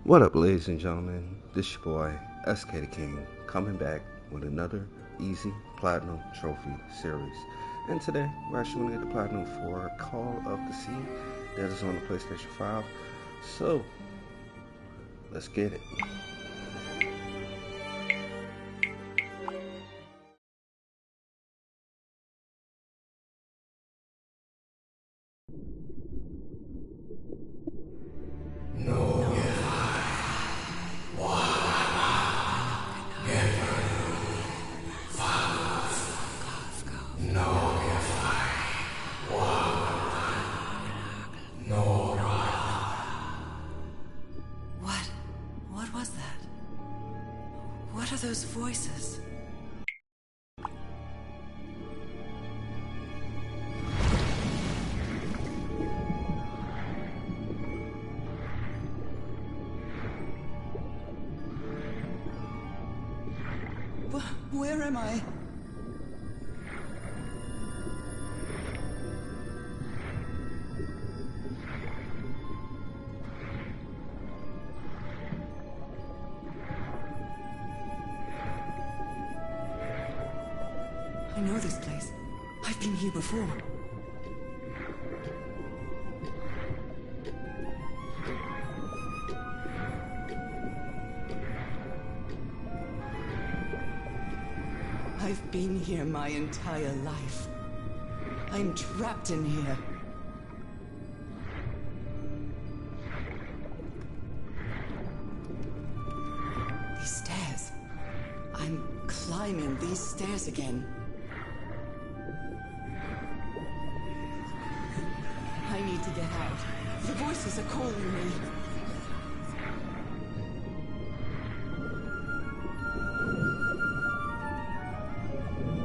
What up, ladies and gentlemen? This your boy, SK the King, coming back with another easy platinum trophy series. And today, we're actually going to get the platinum for Call of the Sea that is on the PlayStation 5. So, let's get it. What was that? What are those voices? Where am I? I know this place. I've been here before. I've been here my entire life. I'm trapped in here. These stairs. I'm climbing these stairs again. I need to get out. The voices are calling me.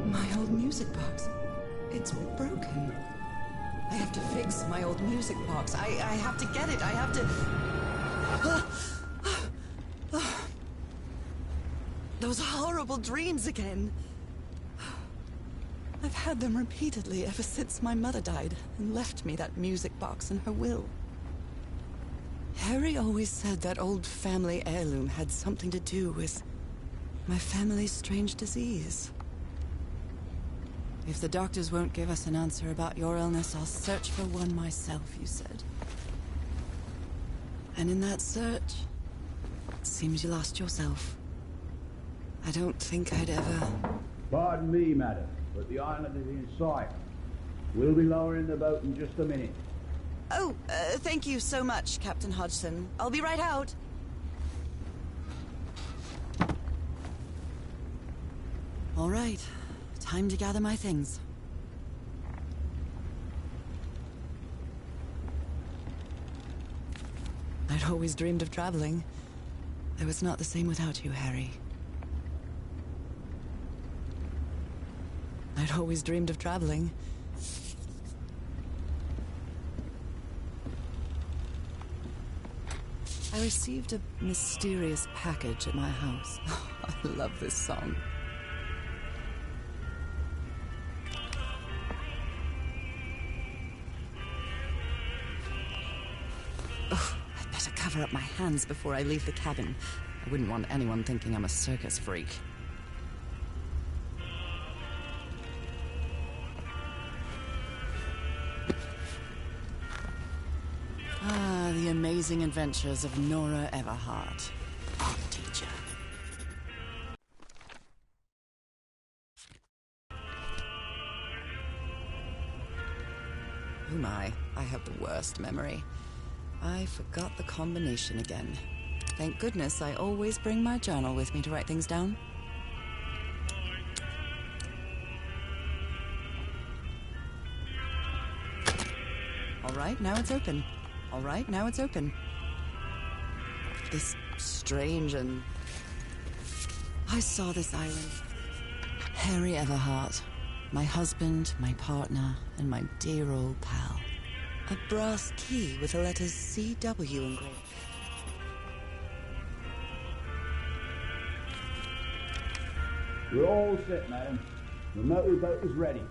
My old music box. It's broken. I have to fix my old music box. I have to get it. I have to... Those horrible dreams again. I've had them repeatedly ever since my mother died and left me that music box in her will. Harry always said that old family heirloom had something to do with my family's strange disease. If the doctors won't give us an answer about your illness, I'll search for one myself, you said. And in that search, it seems you lost yourself. I don't think I'd ever... Pardon me, madam, but the island is in sight. We'll be lowering the boat in just a minute. Oh, thank you so much, Captain Hodgson. I'll be right out. All right. Time to gather my things. I'd always dreamed of traveling. Though it's not the same without you, Harry. I'd always dreamed of traveling. I received a mysterious package at my house. I love this song. Oh, I'd better cover up my hands before I leave the cabin. I wouldn't want anyone thinking I'm a circus freak. The amazing adventures of Nora Everhart, art teacher. Oh my, I have the worst memory. I forgot the combination again. Thank goodness I always bring my journal with me to write things down. All right, now it's open. All right, now it's open. This strange and... I saw this island. Harry Everhart. My husband, my partner, and my dear old pal. A brass key with the letters CW engraved. We're all set, madam. The motorboat is ready.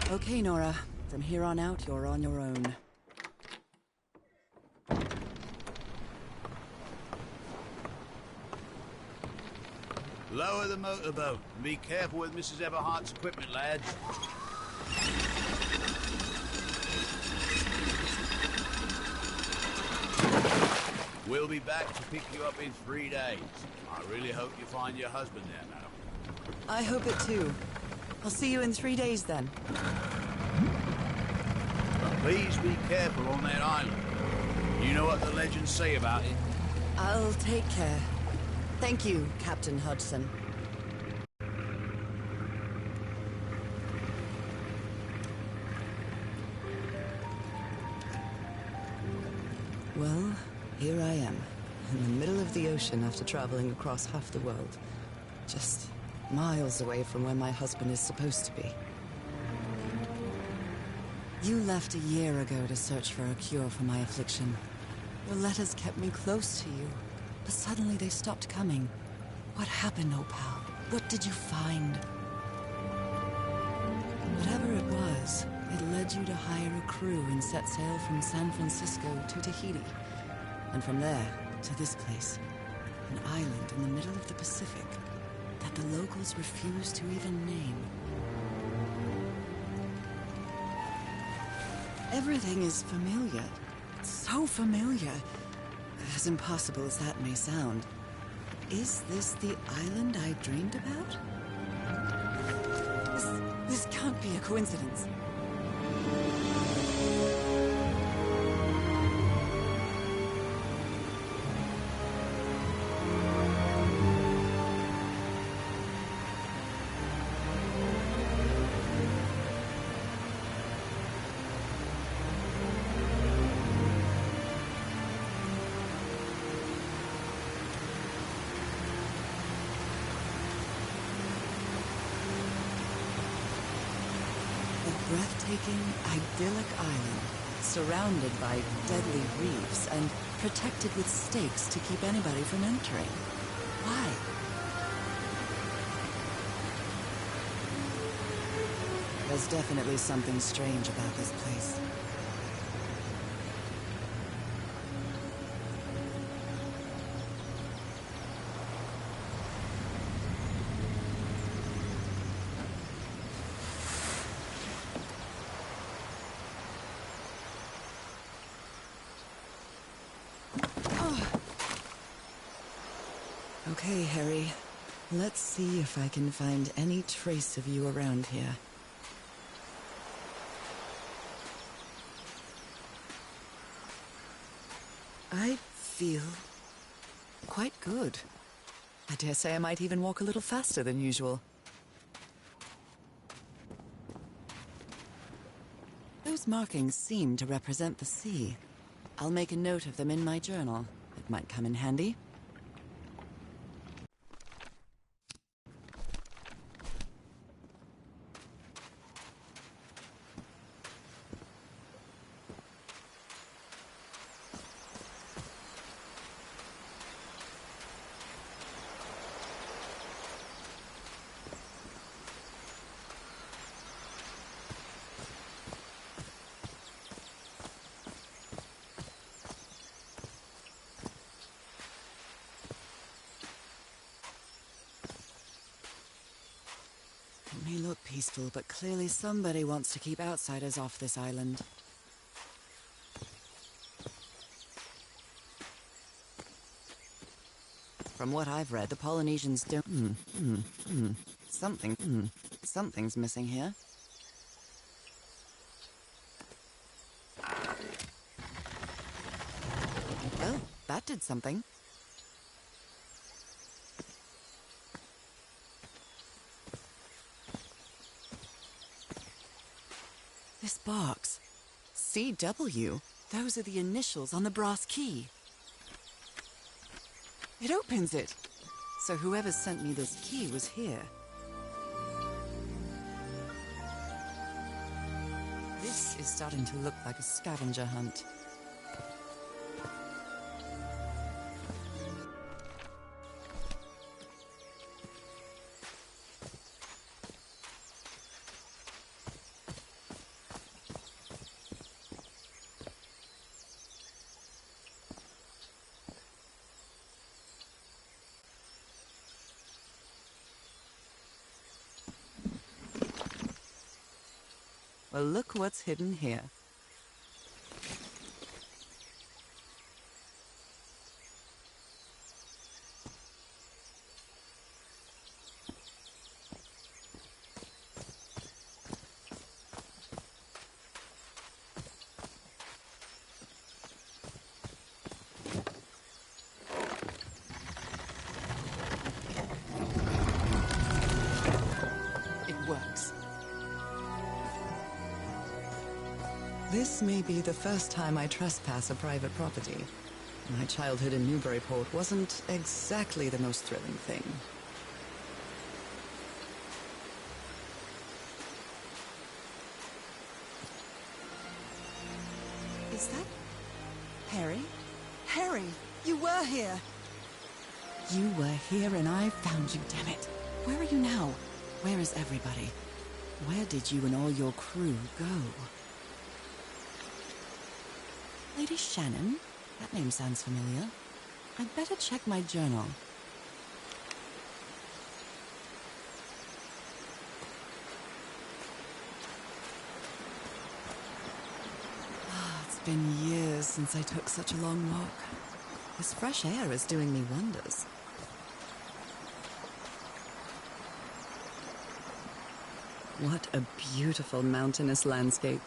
Okay, Nora. From here on out, you're on your own. Lower the motorboat and be careful with Mrs. Everhart's equipment, lads. We'll be back to pick you up in 3 days. I really hope you find your husband there, madam. I hope it too. I'll see you in 3 days then. But please be careful on that island. You know what the legends say about it. I'll take care. Thank you, Captain Hudson. Well, here I am, in the middle of the ocean after traveling across half the world. Just miles away from where my husband is supposed to be. You left a year ago to search for a cure for my affliction. Your letters kept me close to you, but suddenly they stopped coming. What happened, Opal? What did you find? Whatever it was, it led you to hire a crew and set sail from San Francisco to Tahiti. And from there, to this place. An island in the middle of the Pacific that the locals refuse to even name. Everything is familiar. So familiar. As impossible as that may sound. Is this the island I dreamed about? This can't be a coincidence. Breathtaking, idyllic island, surrounded by deadly reefs and protected with stakes to keep anybody from entering. Why? There's definitely something strange about this place. Okay, Harry. Let's see if I can find any trace of you around here. I feel quite good. I dare say I might even walk a little faster than usual. Those markings seem to represent the sea. I'll make a note of them in my journal. It might come in handy. It may look peaceful, but clearly somebody wants to keep outsiders off this island. From what I've read, the Polynesians don't... Something's missing here. Well, that did something. This box. CW. Those are the initials on the brass key. It opens it. So whoever sent me this key was here. This is starting to look like a scavenger hunt. Well, look what's hidden here. Works. This may be the first time I trespass a private property. My childhood in Newburyport wasn't exactly the most thrilling thing. Is that Harry? Harry, you were here! You were here and I found you, damn it. Where are you now? Where is everybody? Where did you and all your crew go? Lady Shannon? That name sounds familiar. I'd better check my journal. It's been years since I took such a long walk. This fresh air is doing me wonders. What a beautiful mountainous landscape.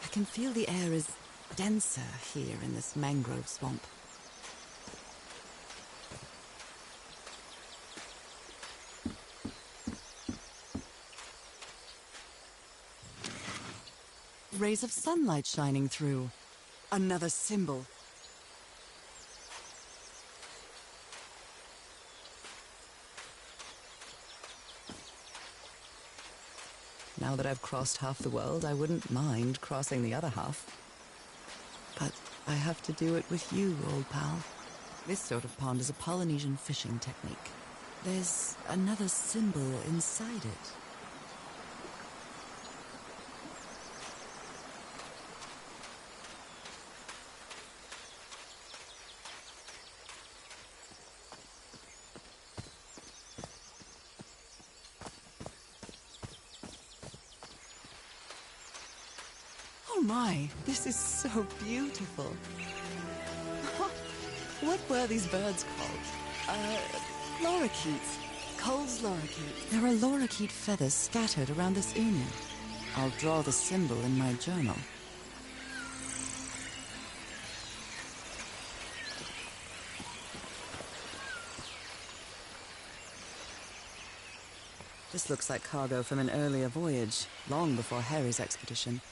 I can feel the air is denser here in this mangrove swamp. Rays of sunlight shining through. Another symbol. Now that I've crossed half the world, I wouldn't mind crossing the other half. But I have to do it with you, old pal. This sort of pond is a Polynesian fishing technique. There's another symbol inside it. Oh my, this is so beautiful. What were these birds called? Lorikeets. Cole's lorikeet. There are lorikeet feathers scattered around this unu. I'll draw the symbol in my journal. This looks like cargo from an earlier voyage, long before Harry's expedition.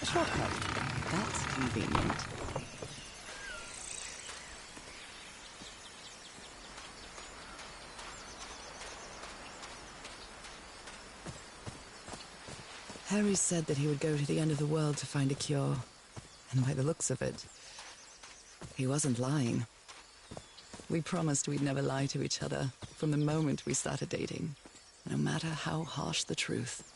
A shortcut. That's convenient. Harry said that he would go to the end of the world to find a cure. And by the looks of it, he wasn't lying. We promised we'd never lie to each other from the moment we started dating, no matter how harsh the truth.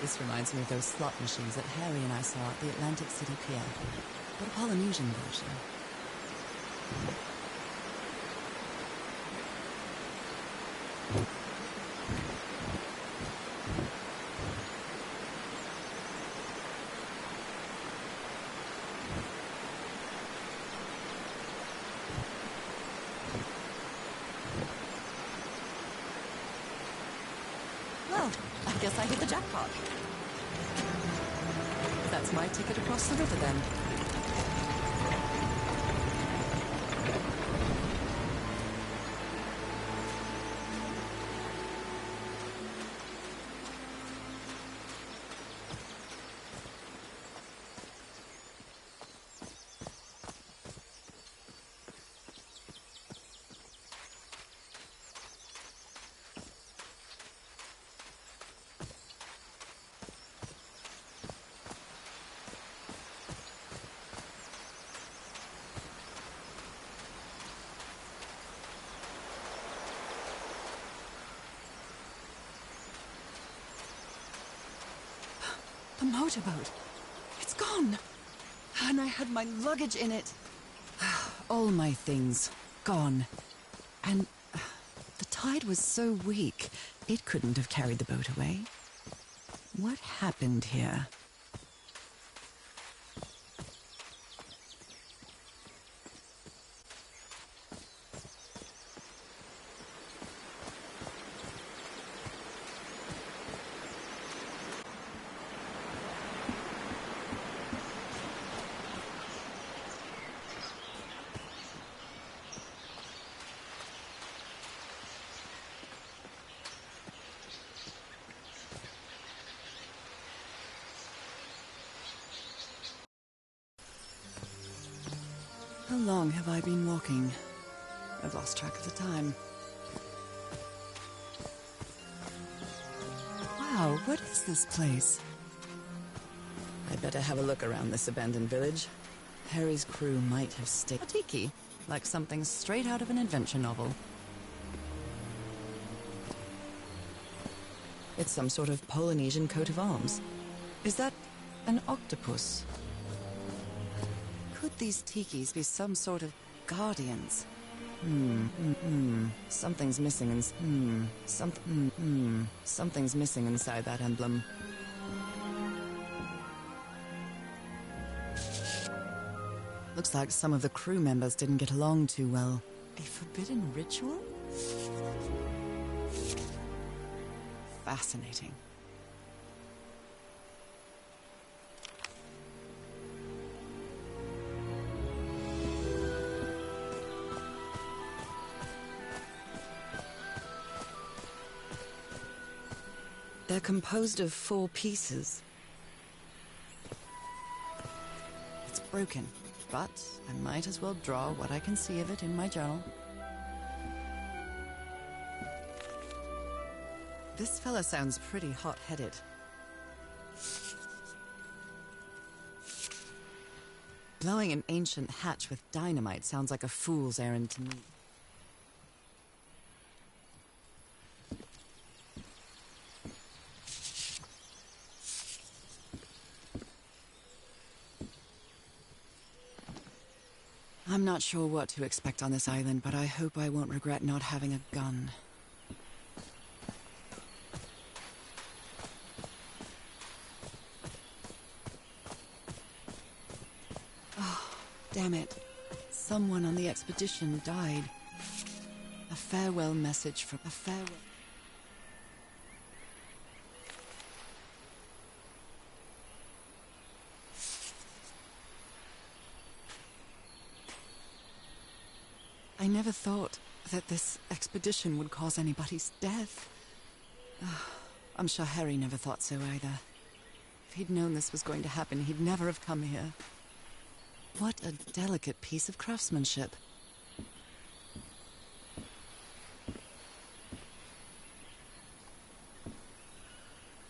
This reminds me of those slot machines that Harry and I saw at the Atlantic City Pier, but a Polynesian version. Well, I guess I hit the jackpot. That's my ticket across the river, then. The motorboat. It's gone. And I had my luggage in it. All my things gone. And the tide was so weak, it couldn't have carried the boat away. What happened here? How long have I been walking? I've lost track of the time. Wow, what is this place? I'd better have a look around this abandoned village. Harry's crew might have stayed. A tiki, like something straight out of an adventure novel. It's some sort of Polynesian coat of arms. Is that an octopus? Could these tikis be some sort of guardians? Something's missing something's missing inside that emblem. Looks like some of the crew members didn't get along too well. A forbidden ritual? Fascinating. They're composed of 4 pieces. It's broken, but I might as well draw what I can see of it in my journal. This fella sounds pretty hot-headed. Blowing an ancient hatch with dynamite sounds like a fool's errand to me. I'm not sure what to expect on this island, but I hope I won't regret not having a gun. Oh, damn it. Someone on the expedition died. A farewell message from a farewell... I never thought that this expedition would cause anybody's death. I'm sure Harry never thought so either. If he'd known this was going to happen, he'd never have come here. What a delicate piece of craftsmanship.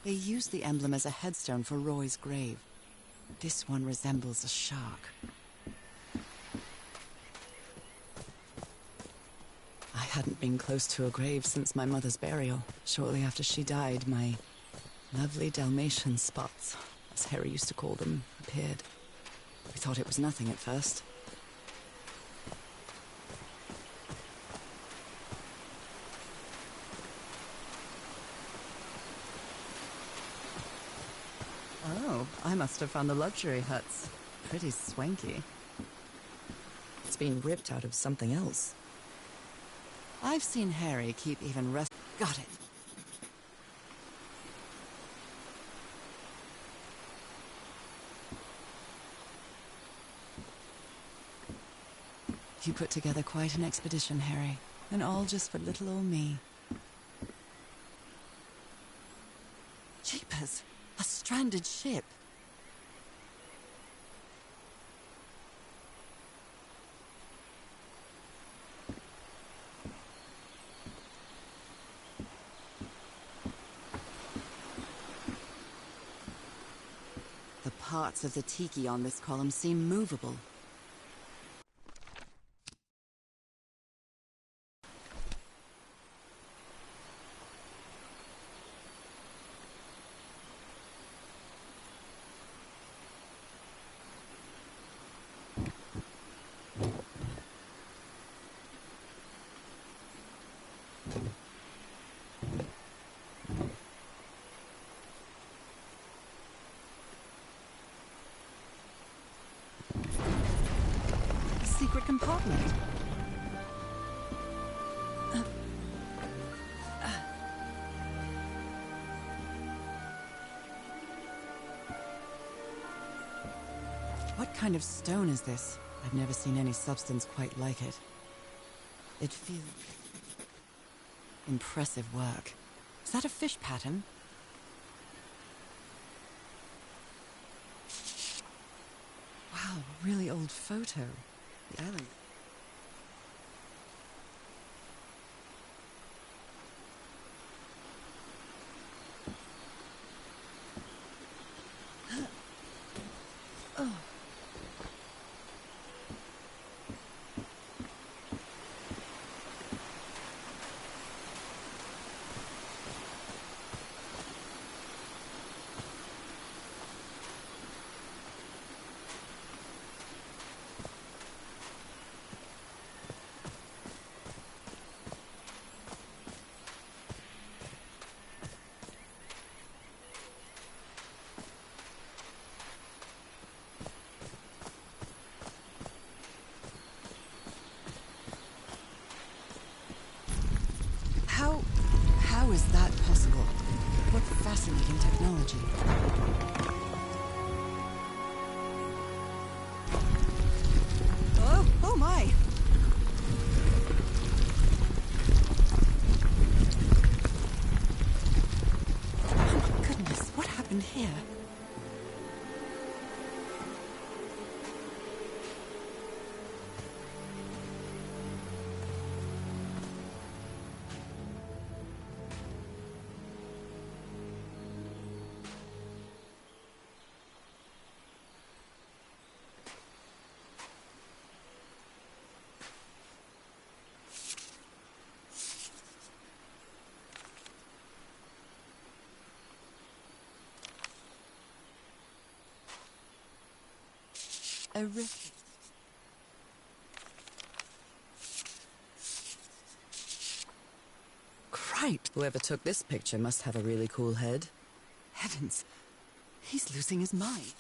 They used the emblem as a headstone for Roy's grave. This one resembles a shark. I hadn't been close to a grave since my mother's burial. Shortly after she died, my lovely Dalmatian spots, as Harry used to call them, appeared. We thought it was nothing at first. Oh, I must have found the luxury huts. Pretty swanky. It's been ripped out of something else. I've seen Harry keep even rest... Got it. You put together quite an expedition, Harry. And all just for little old me. Jeepers! A stranded ship! The parts of the tiki on this column seem movable. Secret compartment. What kind of stone is this? I've never seen any substance quite like it. It feels... impressive work. Is that a fish pattern? Wow, really old photo. The island. Oh. How is that possible? What fascinating technology. Oh my! Oh my goodness, what happened here? A rift. Cripes! Whoever took this picture must have a really cool head. Heavens, he's losing his mind.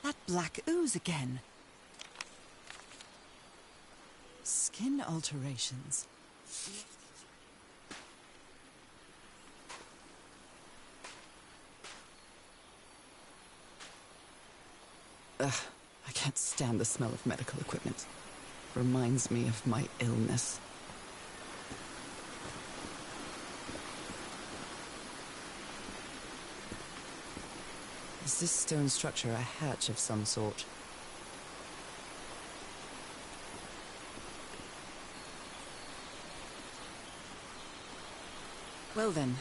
That black ooze again. Skin alterations. Ugh, I can't stand the smell of medical equipment. Reminds me of my illness. Is this stone structure a hatch of some sort? Well then,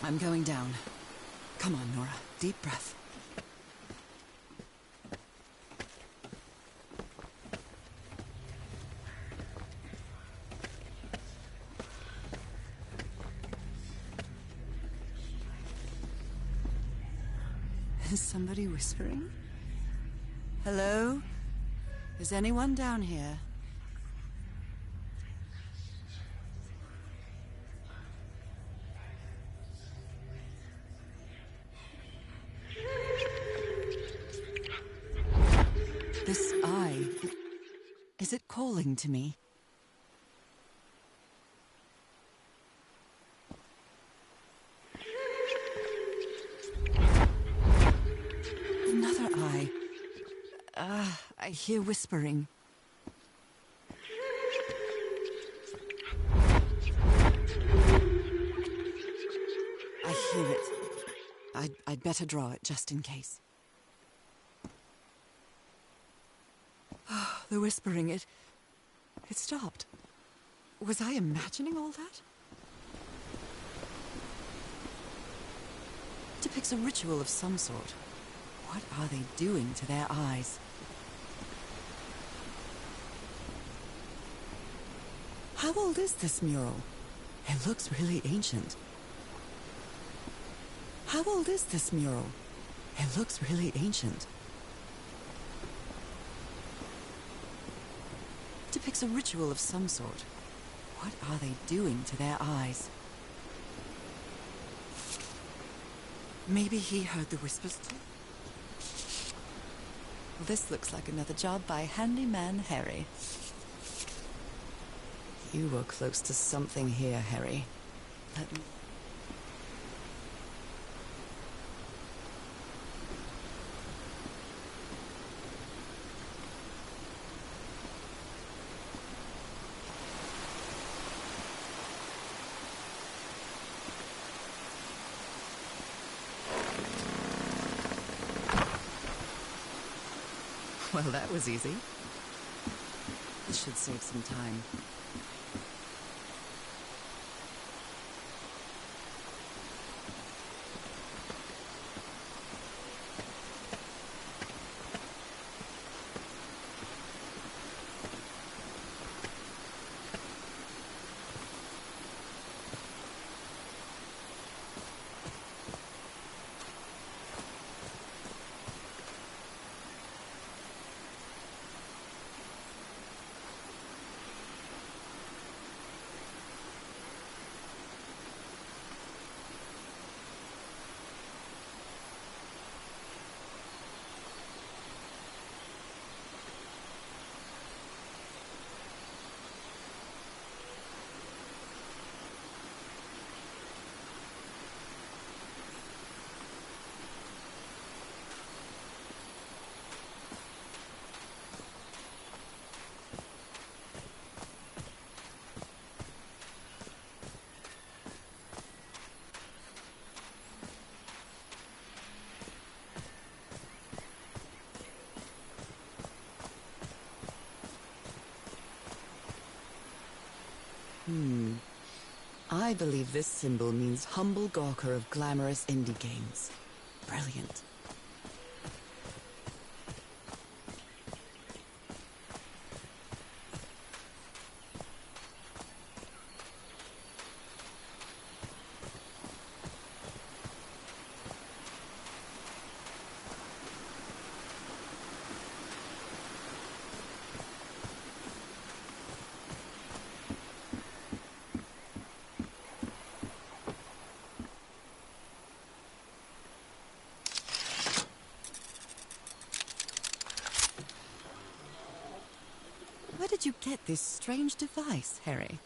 I'm going down. Come on, Nora, deep breath. Is somebody whispering? Hello? Is anyone down here? This eye... is it calling to me? I hear whispering. I hear it. I'd better draw it just in case. Oh, the whispering, it stopped. Was I imagining all that? Depicts a ritual of some sort. What are they doing to their eyes? How old is this mural? It looks really ancient. How old is this mural? It looks really ancient. Depicts a ritual of some sort. What are they doing to their eyes? Maybe he heard the whispers too. Well, this looks like another job by Handyman Harry. You were close to something here, Harry. Let me... Well, that was easy. This should save some time. I believe this symbol means humble gawker of glamorous indie games. Brilliant. Where did you get this strange device, Harry?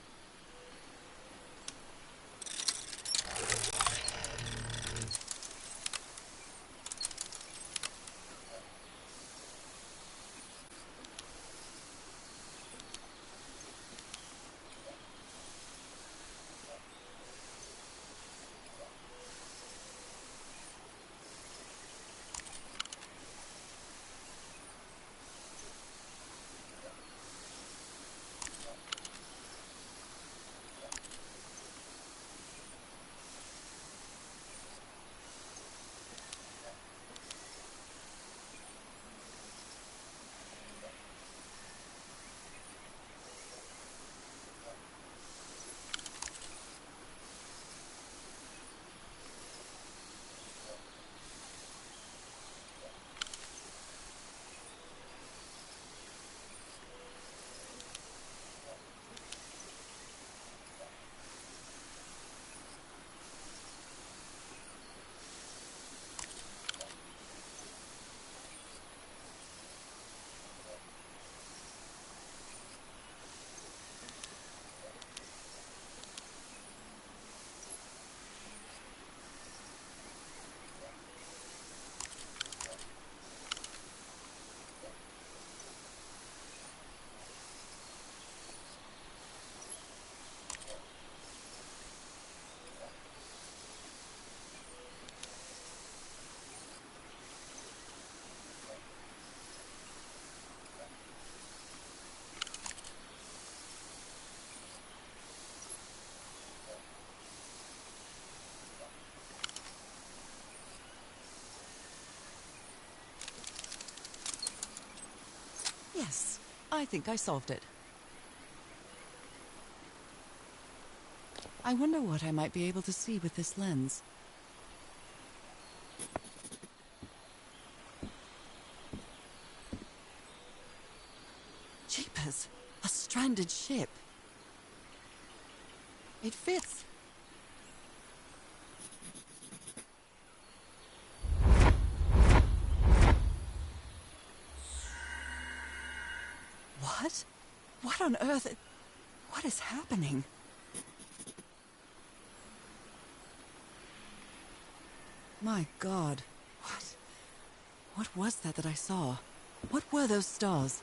Yes, I think I solved it. I wonder what I might be able to see with this lens. Jeepers, a stranded ship. It fits. What? What on earth? What is happening? My God. What was that I saw? What were those stars?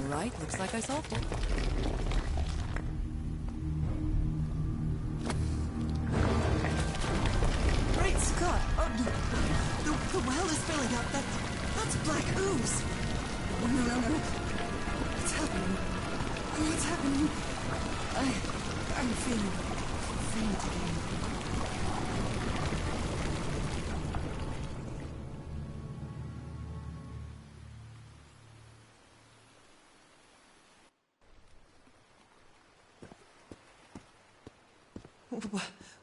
Right, looks like I solved it. Great Scott! Oh, the well is filling up. That's black ooze. Oh, no. What's happening? What's happening? I'm feeling faint again.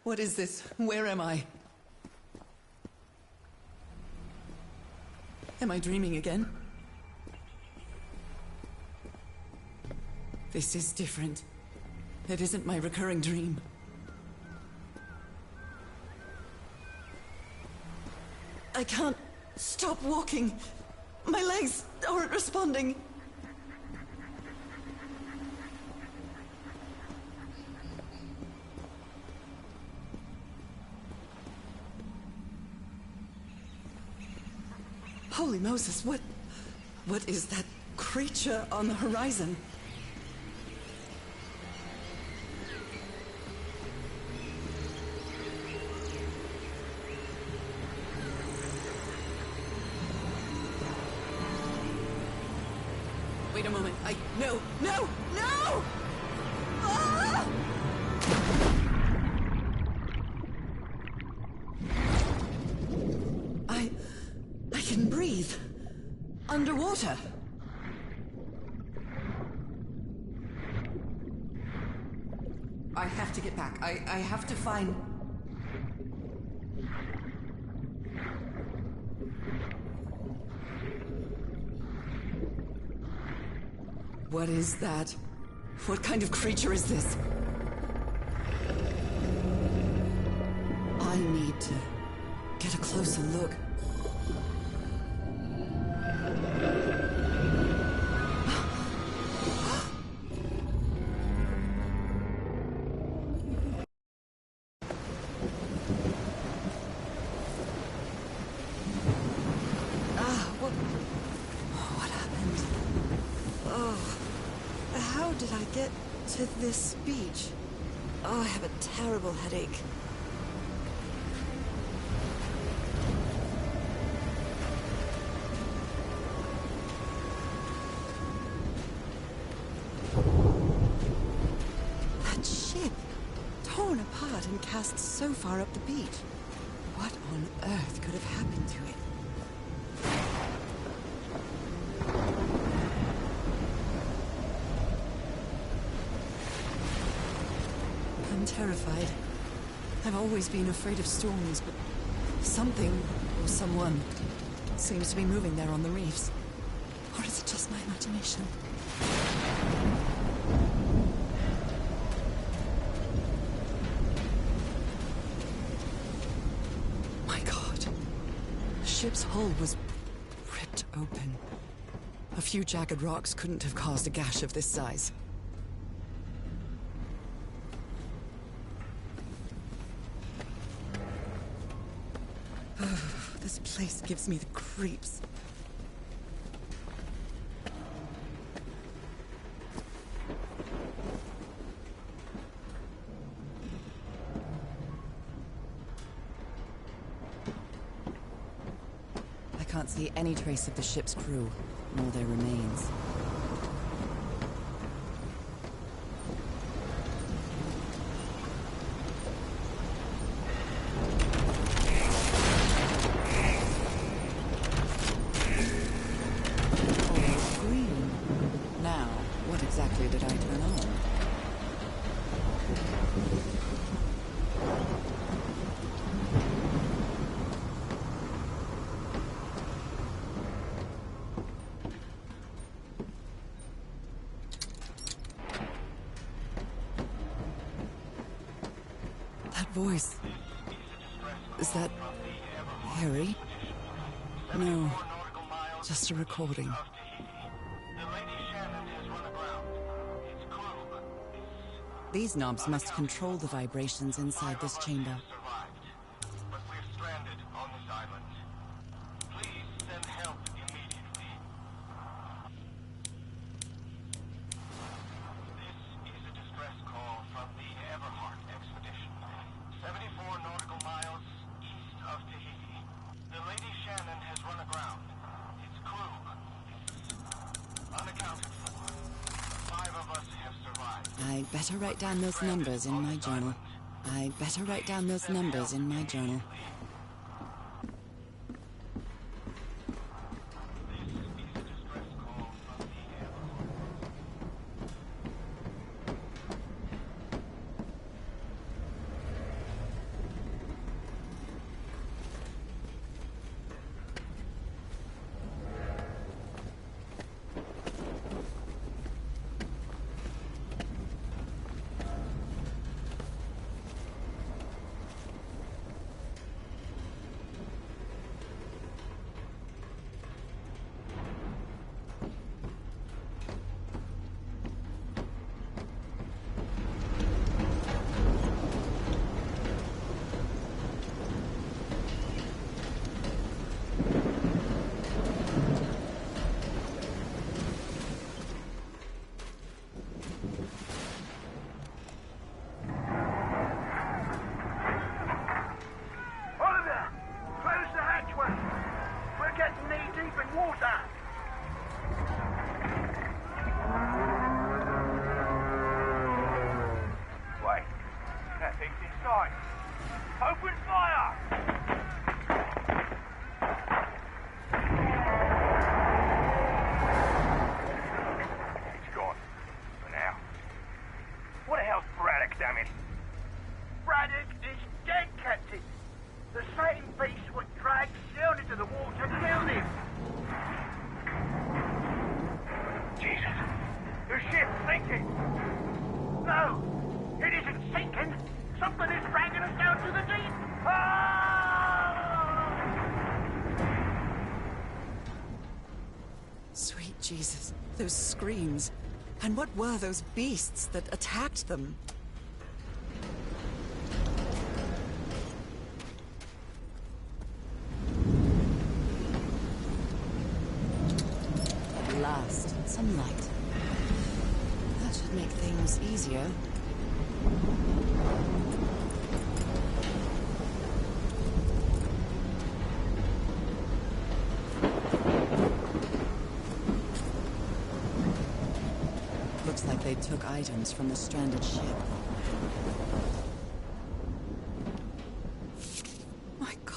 What is this? Where am I? Am I dreaming again? This is different. It isn't my recurring dream. I can't stop walking. My legs aren't responding. Holy Moses, what is that creature on the horizon? Wait a moment. No! Ah! I can breathe. Underwater. I have to get back. I have to find... What is that? What kind of creature is this? I need to get a closer look. What happened? Oh, how did I get to this beach? Oh, I have a terrible headache. That ship, torn apart and cast so far up the beach. What on earth could have happened to it? I'm terrified. I've always been afraid of storms, but something, or someone, seems to be moving there on the reefs. Or is it just my imagination? My God. The ship's hull was ripped open. A few jagged rocks couldn't have caused a gash of this size. This place gives me the creeps. I can't see any trace of the ship's crew, nor their remains. Did I turn on? That voice. Is that Harry? No, just a recording. These knobs must control the vibrations inside this chamber. But we're stranded on this island. Please send help immediately. This is a distress call from the Everhart expedition. 74 nautical miles east of Tahiti. The Lady Shannon has run aground. Its crew is unaccounted for. 5 of us have survived. I'd better write down those numbers in my journal. I'd better write down those numbers in my journal. Sweet Jesus, those screams. And what were those beasts that attacked them? At last, some light. That should make things easier. Looks like they took items from the stranded ship. My God,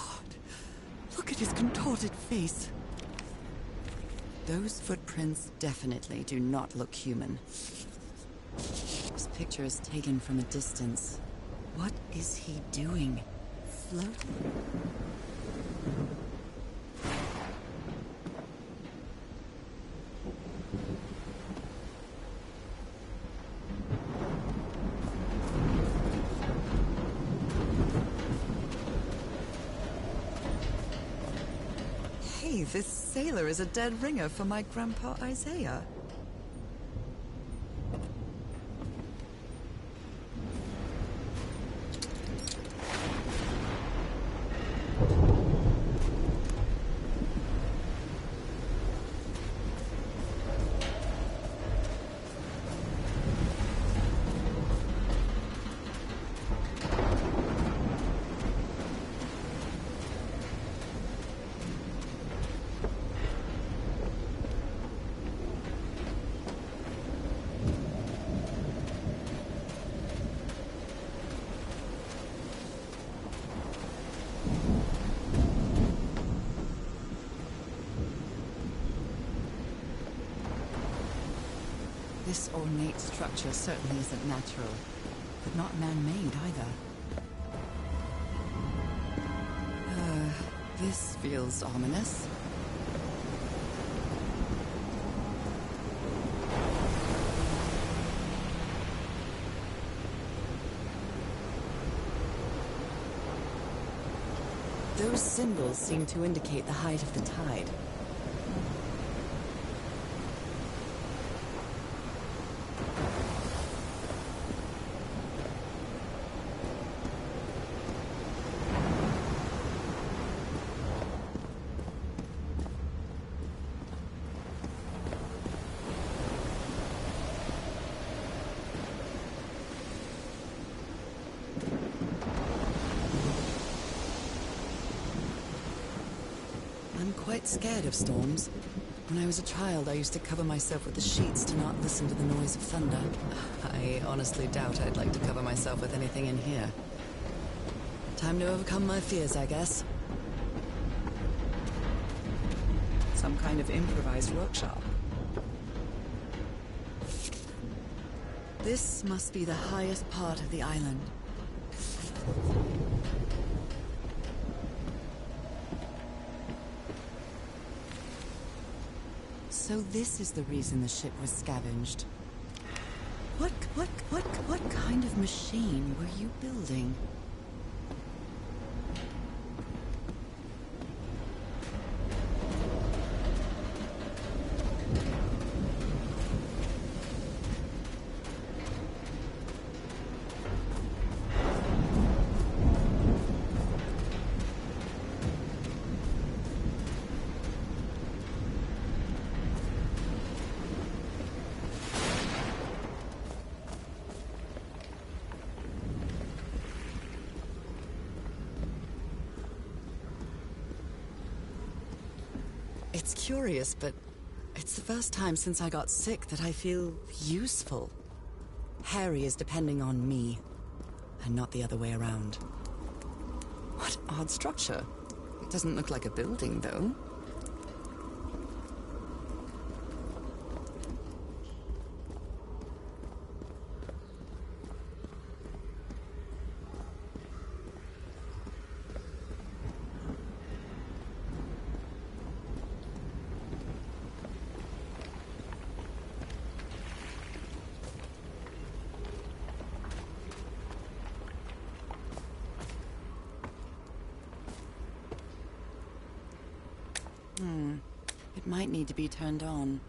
look at his contorted face. Those footprints definitely do not look human. This picture is taken from a distance, What is he doing? Floating? Hey, this sailor is a dead ringer for my grandpa Isaiah. This ornate structure certainly isn't natural, but not man-made either. This feels ominous. Those symbols seem to indicate the height of the tide. I'm quite scared of storms. When I was a child, I used to cover myself with the sheets to not listen to the noise of thunder. I honestly doubt I'd like to cover myself with anything in here. Time to overcome my fears, I guess. Some kind of improvised workshop. This must be the highest part of the island. So this is the reason the ship was scavenged. What kind of machine were you building? It's curious, but it's the first time since I got sick that I feel useful. Harry is depending on me, and not the other way around. What odd structure. It doesn't look like a building, though. It might need to be turned on.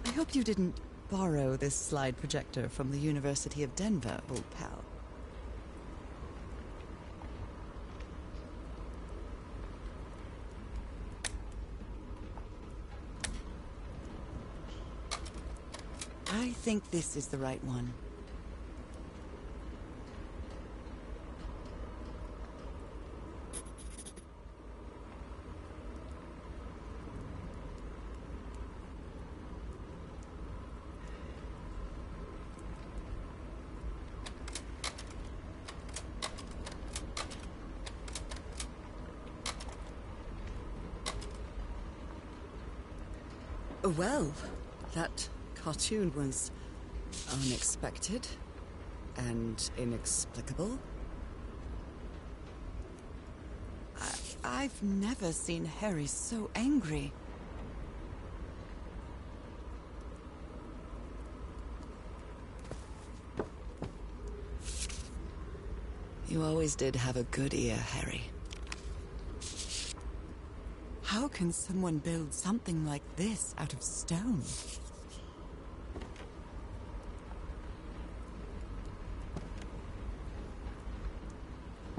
I hope you didn't borrow this slide projector from the University of Denver, old pal. I think this is the right one. Well, that cartoon was unexpected and inexplicable. I've never seen Harry so angry. You always did have a good ear, Harry. How can someone build something like this out of stone?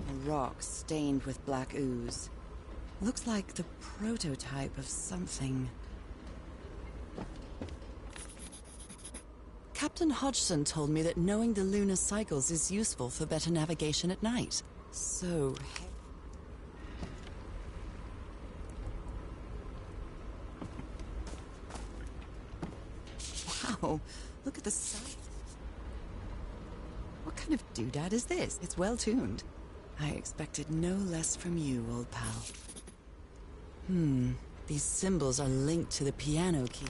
A rock stained with black ooze. Looks like the prototype of something. Captain Hodgson told me that knowing the lunar cycles is useful for better navigation at night. So... Wow, look at the size. What kind of doodad is this? It's well tuned. I expected no less from you, old pal. These symbols are linked to the piano key.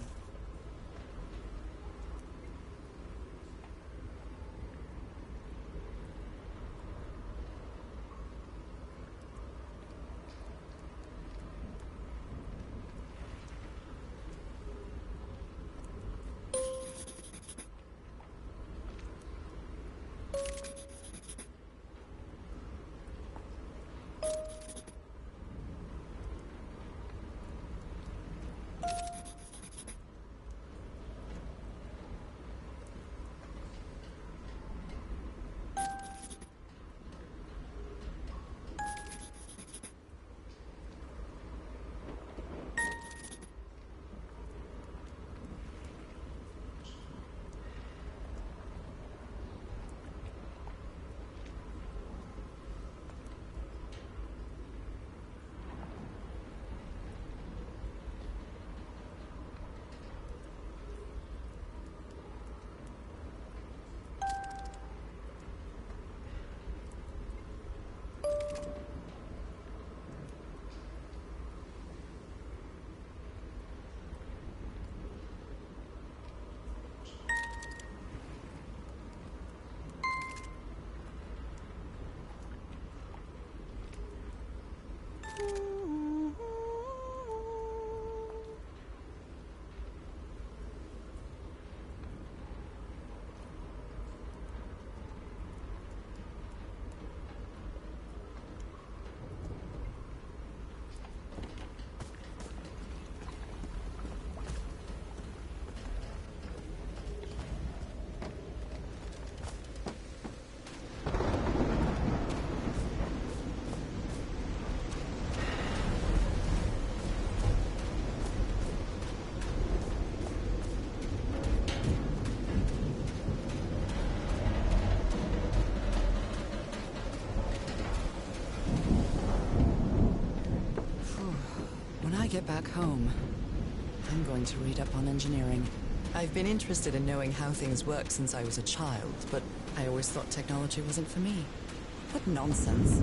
When I get back home, I'm going to read up on engineering. I've been interested in knowing how things work since I was a child, but I always thought technology wasn't for me. What nonsense.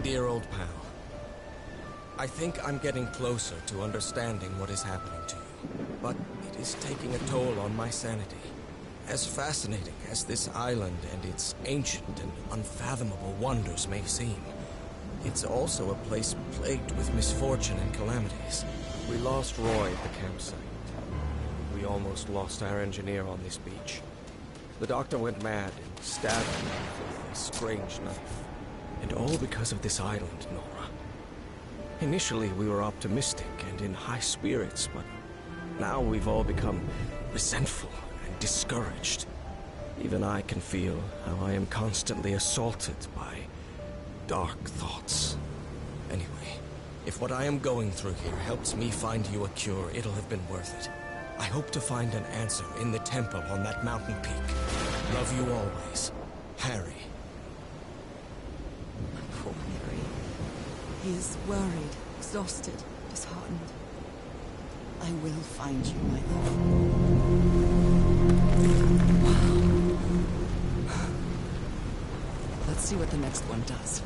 Dear old pal, I think I'm getting closer to understanding what is happening to you, but it is taking a toll on my sanity. As fascinating as this island and its ancient and unfathomable wonders may seem, it's also a place plagued with misfortune and calamities. We lost Roy at the campsite. We almost lost our engineer on this beach. The doctor went mad and stabbed me with a strange knife. And all because of this island, Nora. Initially, we were optimistic and in high spirits, but now we've all become resentful and discouraged. Even I can feel how I am constantly assaulted by dark thoughts. Anyway, if what I am going through here helps me find you a cure, it'll have been worth it. I hope to find an answer in the temple on that mountain peak. Love you always, Harry. Poor Harry. He is worried, exhausted, disheartened. I will find you, my love. Wow. Let's see what the next one does.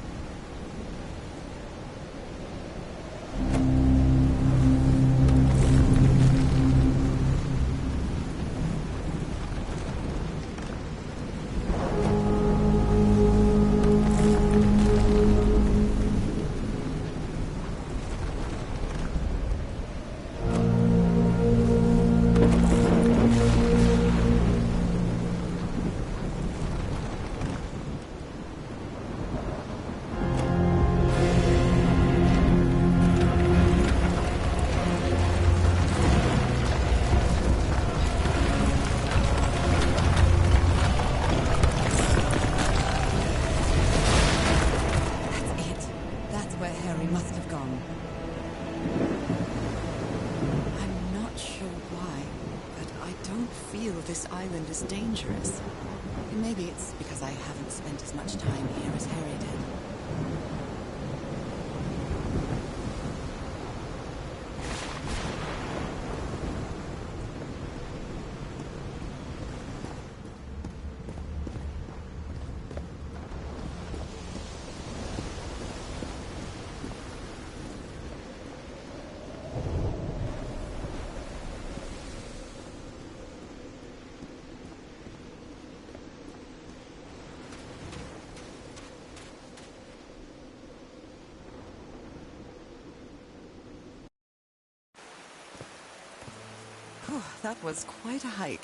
This island is dangerous. Maybe it's because I haven't spent as much time here as Harry did. Whew, that was quite a hike.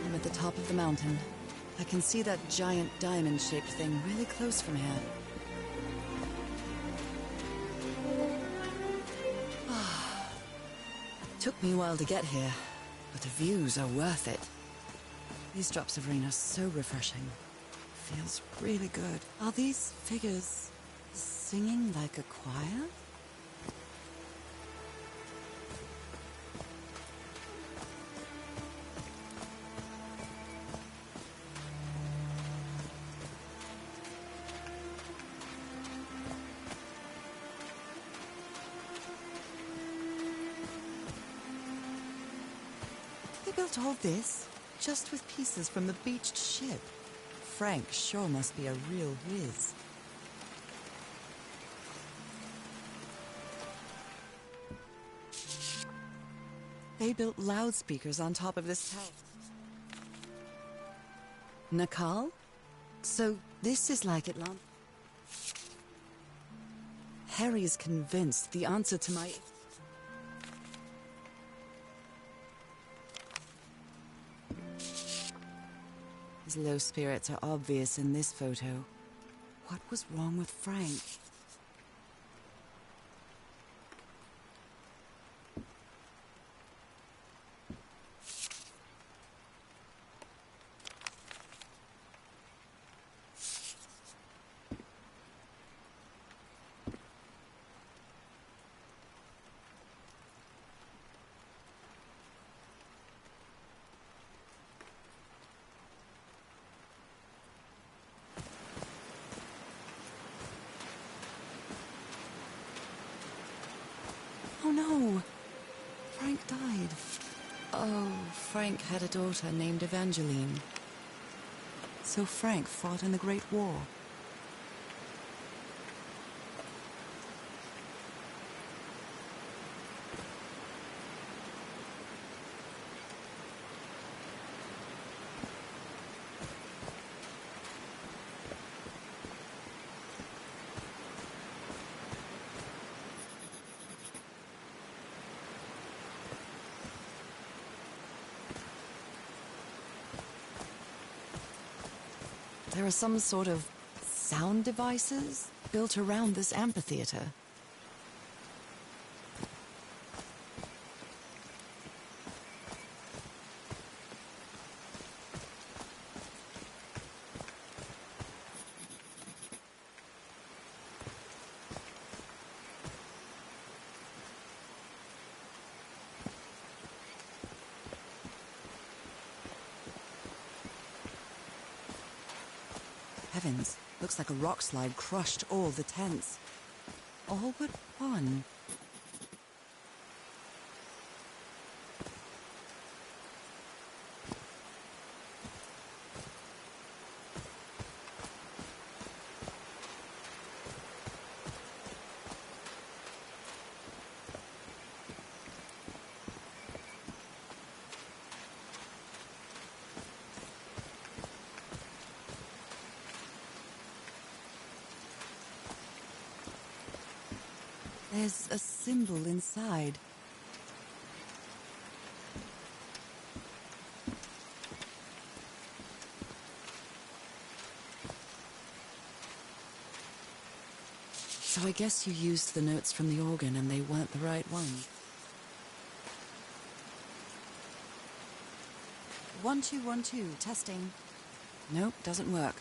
I'm at the top of the mountain. I can see that giant diamond-shaped thing really close from here. Took me a while to get here, but the views are worth it. These drops of rain are so refreshing. Feels really good. Are these figures singing like a choir? They built all this just with pieces from the beached ship. Frank sure must be a real whiz. They built loudspeakers on top of this tower. Nakal? So this is like Atlanta. Harry's convinced the answer to my... His low spirits are obvious in this photo. What was wrong with Frank? no. Frank died. Oh, Frank had a daughter named Evangeline. So Frank fought in the Great War. There are some sort of sound devices built around this amphitheater. Heavens, looks like a rock slide crushed all the tents. All but one. There's a symbol inside. So I guess you used the notes from the organ and they weren't the right ones. 1 2 1 2, testing. Nope, doesn't work.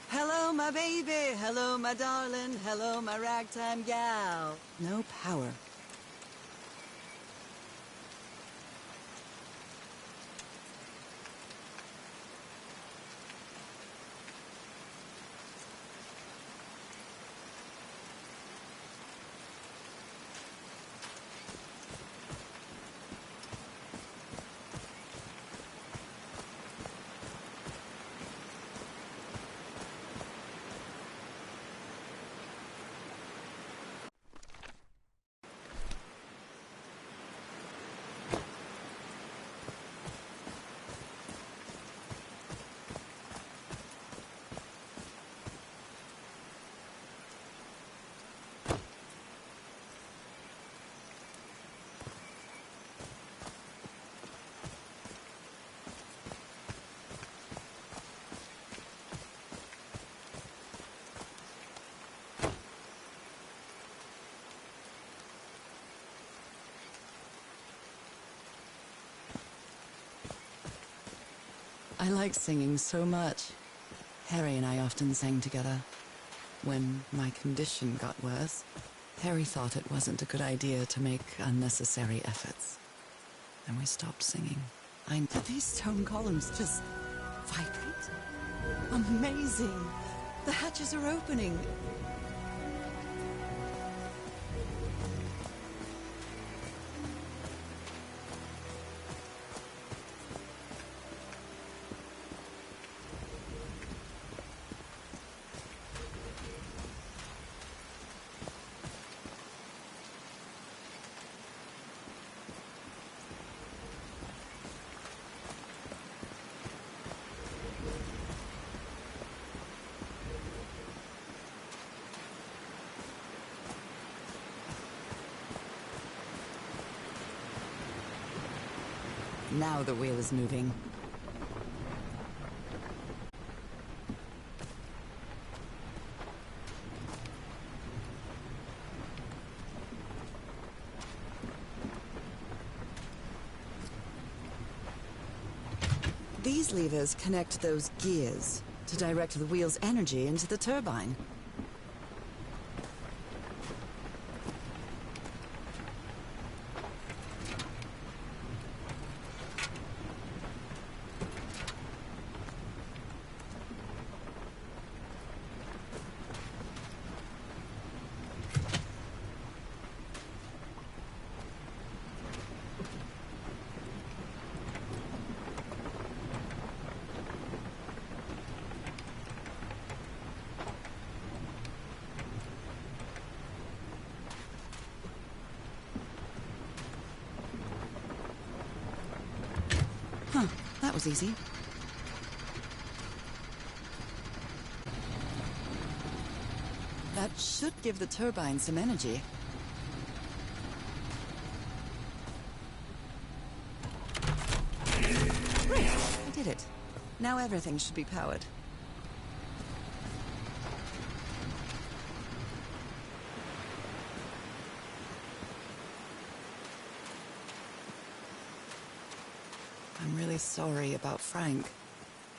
Hello, my baby. Hello, my darling. Hello, my ragtime gal. No power. I like singing so much. Harry and I often sang together. When my condition got worse, Harry thought it wasn't a good idea to make unnecessary efforts. And we stopped singing. Did these stone columns just vibrate? Amazing! The hatches are opening. Now the wheel is moving. These levers connect those gears to direct the wheel's energy into the turbine. Huh, that was easy. That should give the turbine some energy. Great, I did it. Now everything should be powered. I'm really sorry about Frank.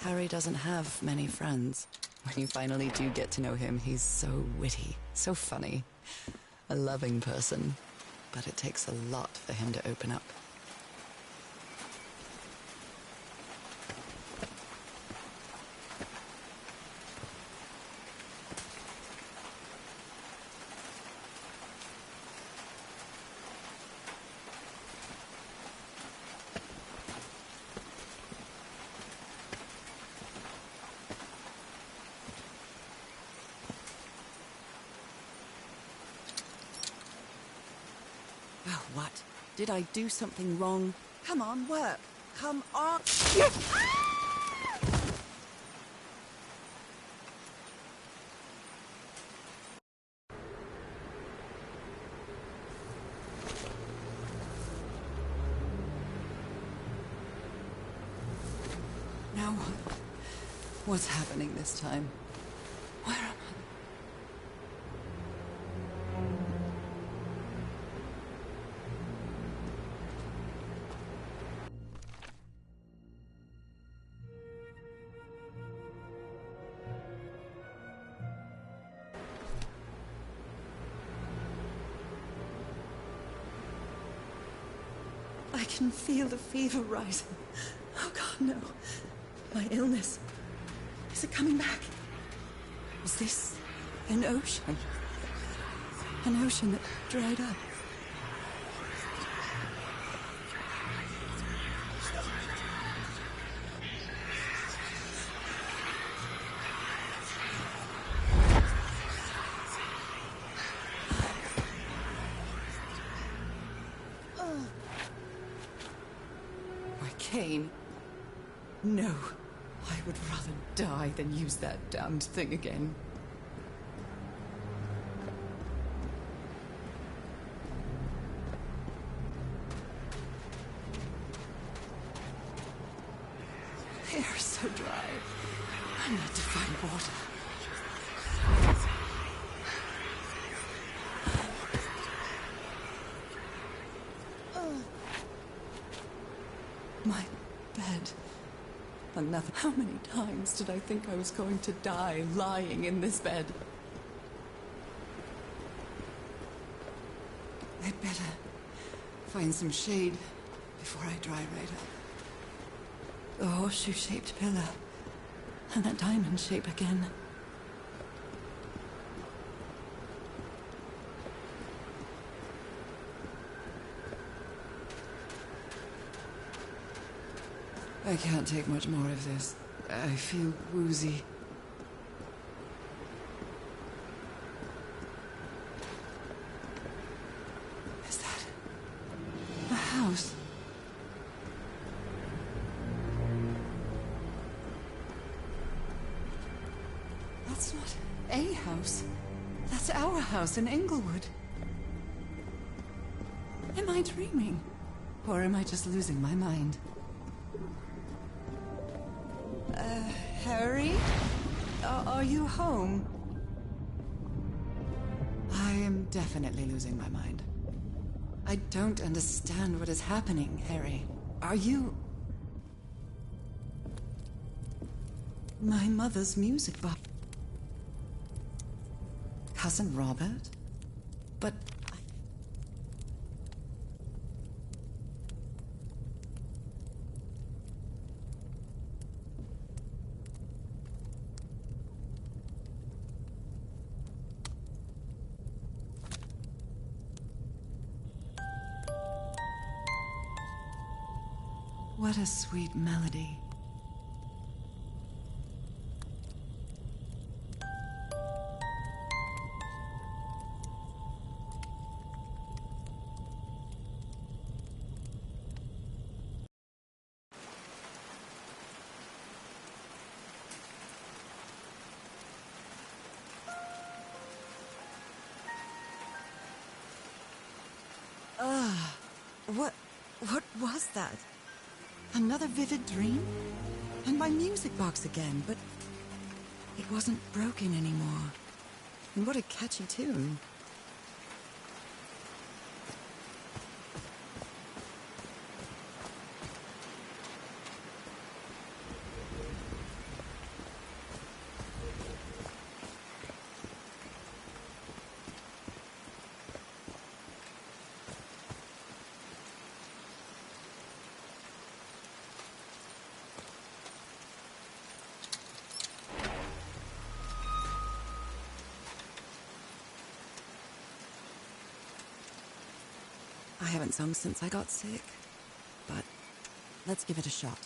Harry doesn't have many friends. When you finally do get to know him, he's so witty, so funny. A loving person. But it takes a lot for him to open up. Oh, what? Did I do something wrong? Come on, work. Come on. Now what? What's happening this time? Where am I? I can feel the fever rising. Oh God, no. My illness. Is it coming back? Is this an ocean? An ocean that dried up? My cane? No. I would rather die than use that damned thing again. The air is so dry. I need to find water. My bed. Another. How many times did I think I was going to die lying in this bed? I'd better find some shade before I dry right up. The horseshoe-shaped pillar. And that diamond shape again. I can't take much more of this. I feel woozy. Is that a house? That's not a house. That's our house in Englewood. Am I dreaming? Or am I just losing my mind? Harry? Are you home? I am definitely losing my mind. I don't understand what is happening, Harry. Are you... My mother's music box? Cousin Robert? But... What a sweet melody. What was that? Another vivid dream? And my music box again, but it wasn't broken anymore. And what a catchy tune. I haven't sung since I got sick, but let's give it a shot.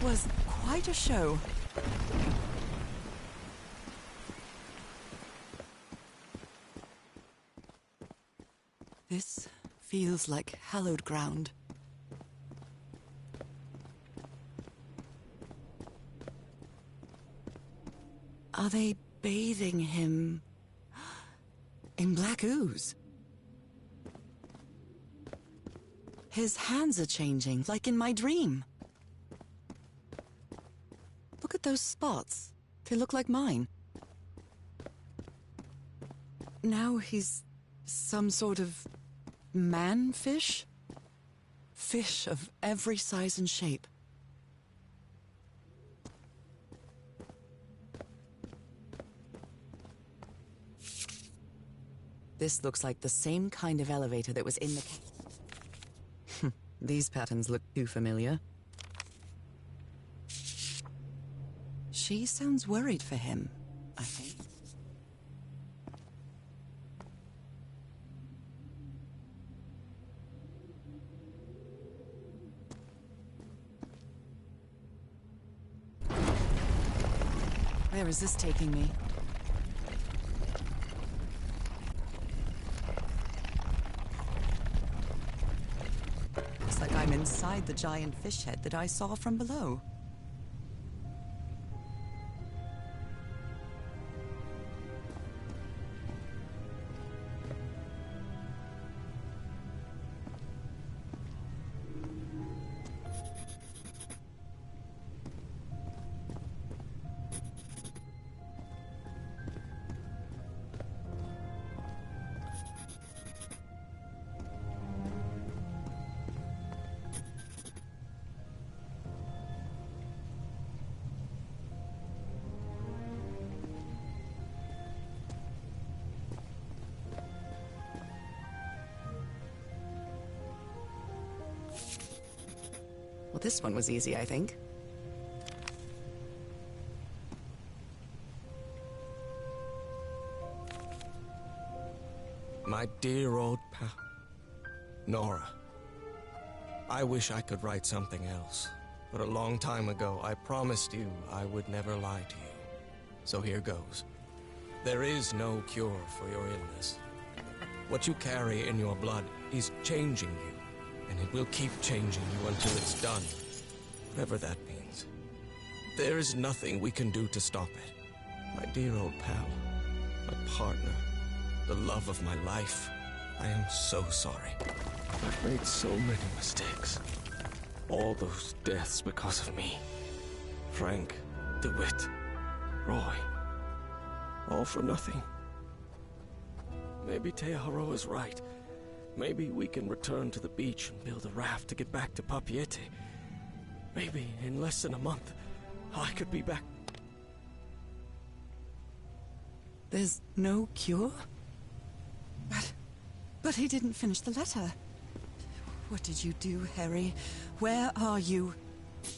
Was quite a show. This feels like hallowed ground. Are they bathing him in black ooze? His hands are changing, like in my dream. Look at those spots. They look like mine. Now he's some sort of man-fish? Fish of every size and shape. This looks like the same kind of elevator that was in the... These patterns look too familiar. She sounds worried for him, I think. Where is this taking me? Looks like I'm inside the giant fish head that I saw from below. Well, this one was easy, I think. My dear old pal, Nora. I wish I could write something else, but a long time ago I promised you I would never lie to you. So here goes. There is no cure for your illness. What you carry in your blood is changing you, and it will keep changing you until it's done, whatever that means. There is nothing we can do to stop it. My dear old pal, my partner, the love of my life, I am so sorry. I've made so many mistakes. All those deaths because of me. Frank, DeWitt, Roy, all for nothing. Maybe Teaharo is right. Maybe we can return to the beach and build a raft to get back to Papiete. Maybe in less than a month, I could be back. There's no cure? But he didn't finish the letter. What did you do, Harry? Where are you?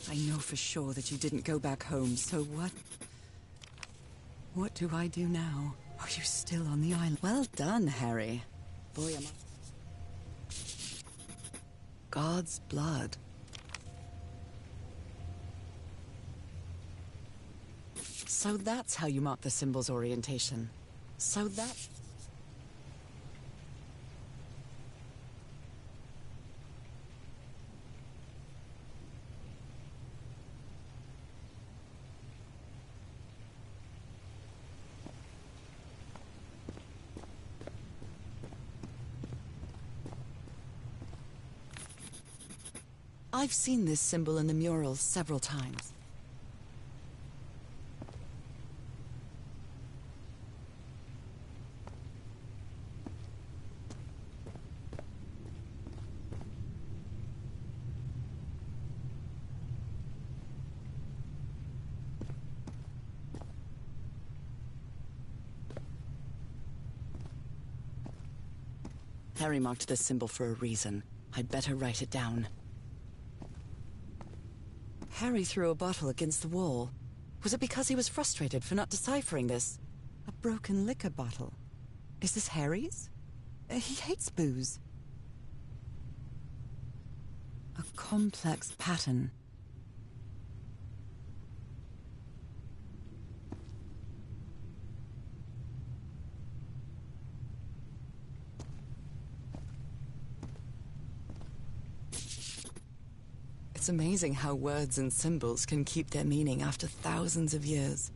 I know for sure that you didn't go back home, so what? What do I do now? Are you still on the island? Well done, Harry. Boy, am I... God's blood. So that's how you mark the symbol's orientation. So that... I've seen this symbol in the murals several times. Harry marked this symbol for a reason. I'd better write it down. Harry threw a bottle against the wall. Was it because he was frustrated for not deciphering this? A broken liquor bottle. Is this Harry's? He hates booze. A complex pattern. It's amazing how words and symbols can keep their meaning after thousands of years.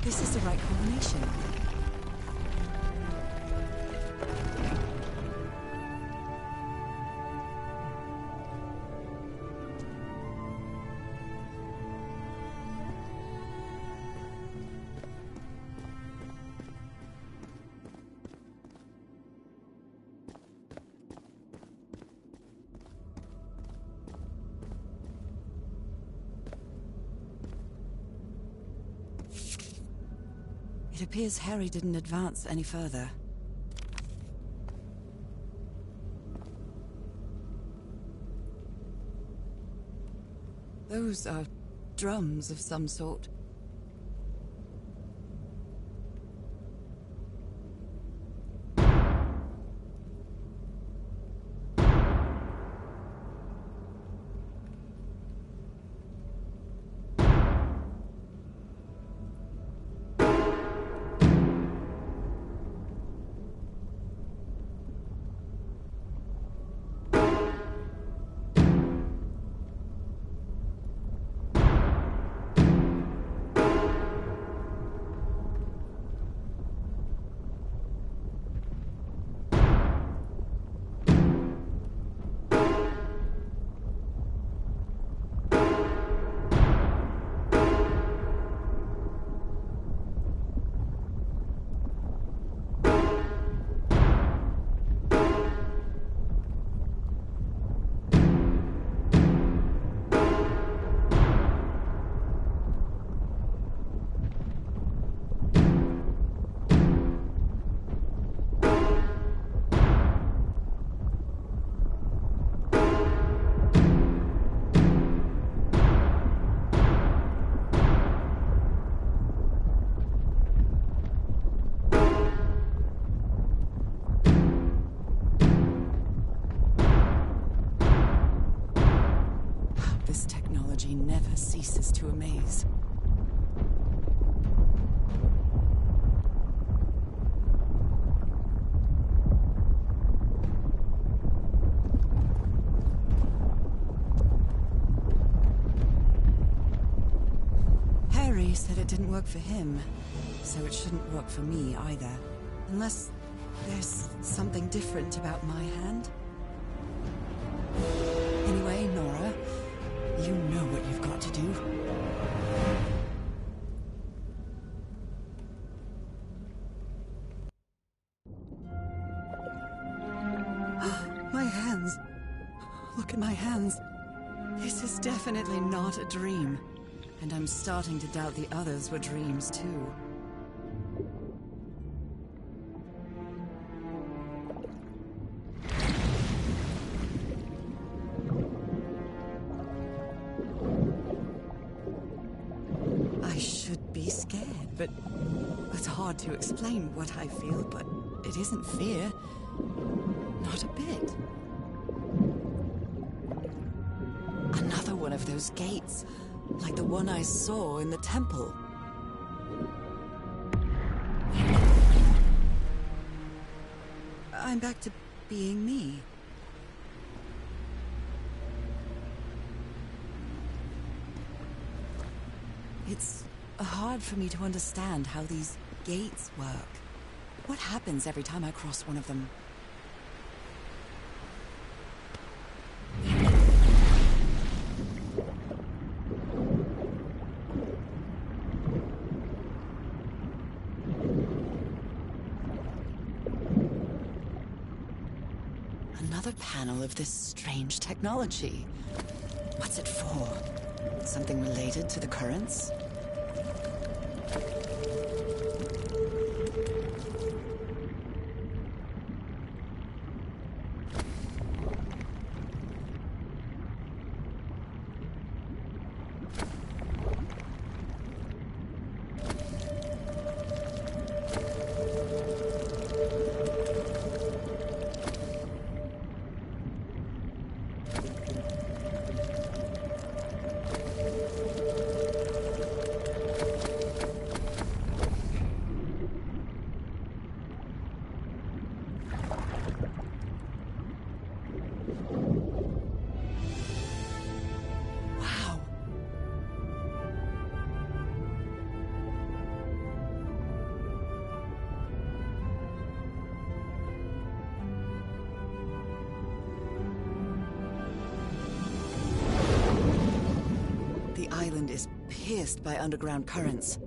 This is the right combination. It appears Harry didn't advance any further. Those are drums of some sort. This technology never ceases to amaze. Harry said it didn't work for him, so it shouldn't work for me either. Unless there's something different about my hand. Anyway, Nora, you know what you've got to do. My hands. Look at my hands. This is definitely not a dream. And I'm starting to doubt the others were dreams, too. I should be scared, but it's hard to explain what I feel, but it isn't fear. Not a bit. Another one of those gates. Like the one I saw in the temple. I'm back to being me. It's hard for me to understand how these gates work. What happens every time I cross one of them? Another panel of this strange technology. What's it for? Something related to the currents? The island is pierced by underground currents.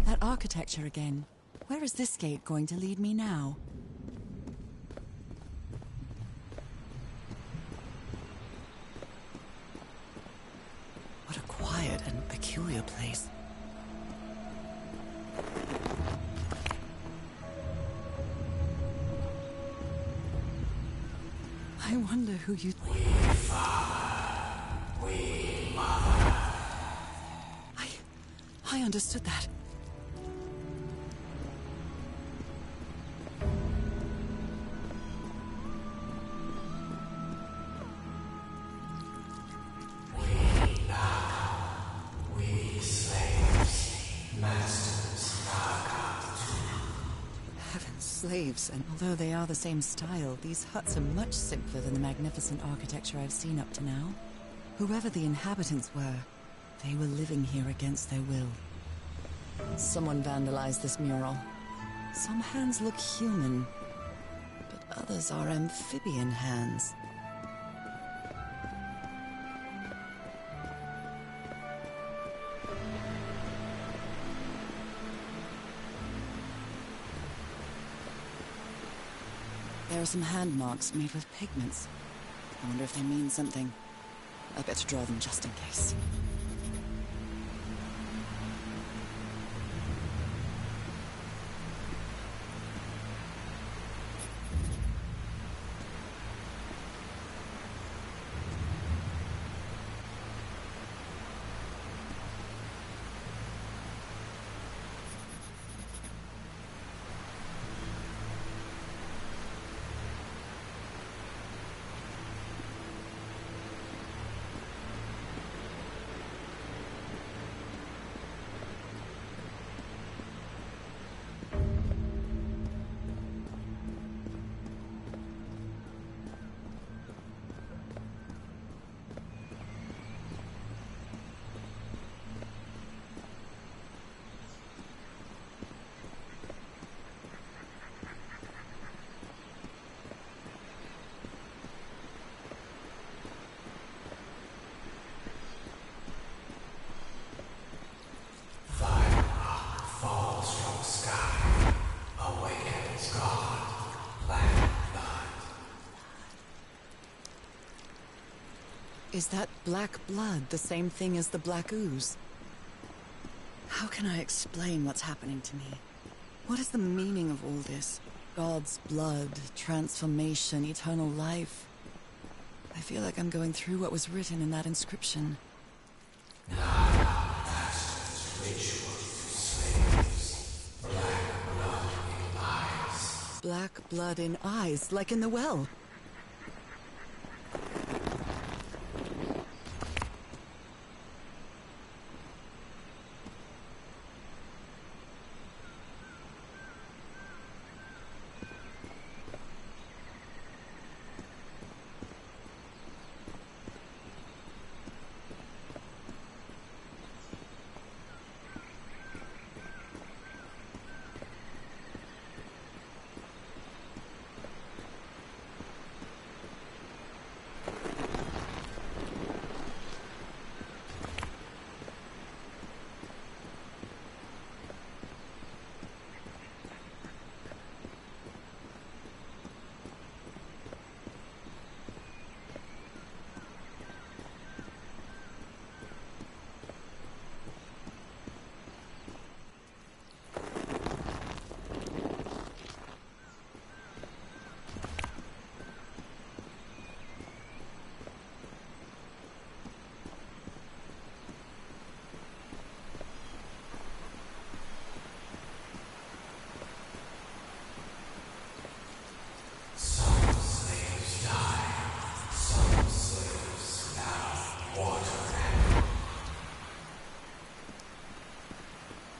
That architecture again. Where is this gate going to lead me now? What a quiet and peculiar place. I wonder who you... I understood that. We slaves, masters Heaven, slaves, and although they are the same style, these huts are much simpler than the magnificent architecture I've seen up to now. Whoever the inhabitants were, they were living here against their will. Someone vandalized this mural. Some hands look human, but others are amphibian hands. There are some hand marks made with pigments. I wonder if they mean something. I better draw them just in case. Is that black blood the same thing as the black ooze? How can I explain what's happening to me? What is the meaning of all this? God's blood, transformation, eternal life. I feel like I'm going through what was written in that inscription. Black blood in eyes, like in the well.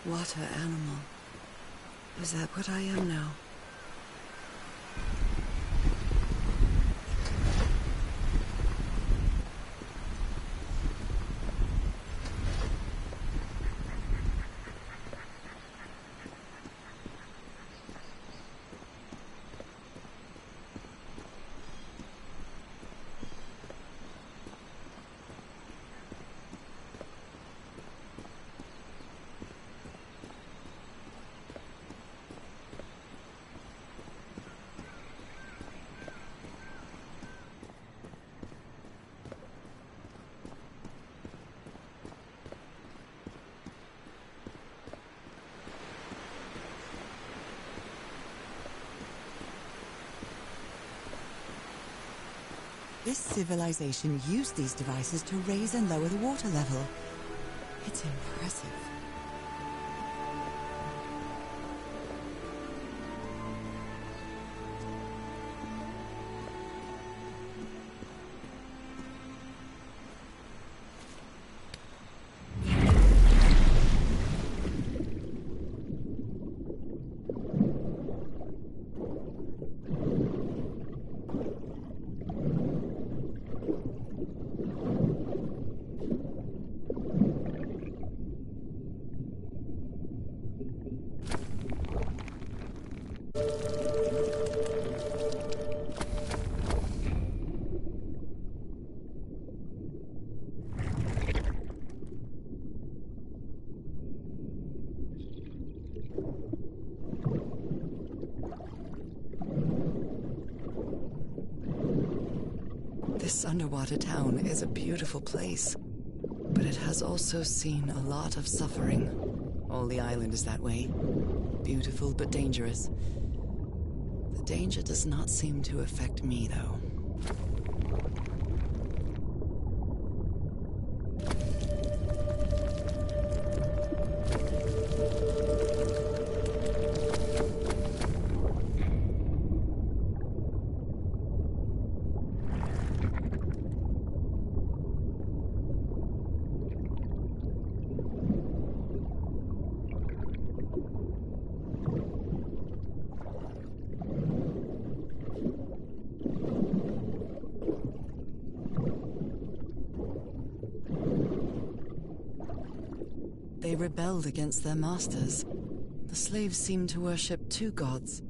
Water animal. Is that what I am now? This civilization used these devices to raise and lower the water level. It's impressive. This underwater town is a beautiful place, but it has also seen a lot of suffering. All the island is that way. Beautiful but dangerous. The danger does not seem to affect me, though. They rebelled against their masters. The slaves seemed to worship two gods.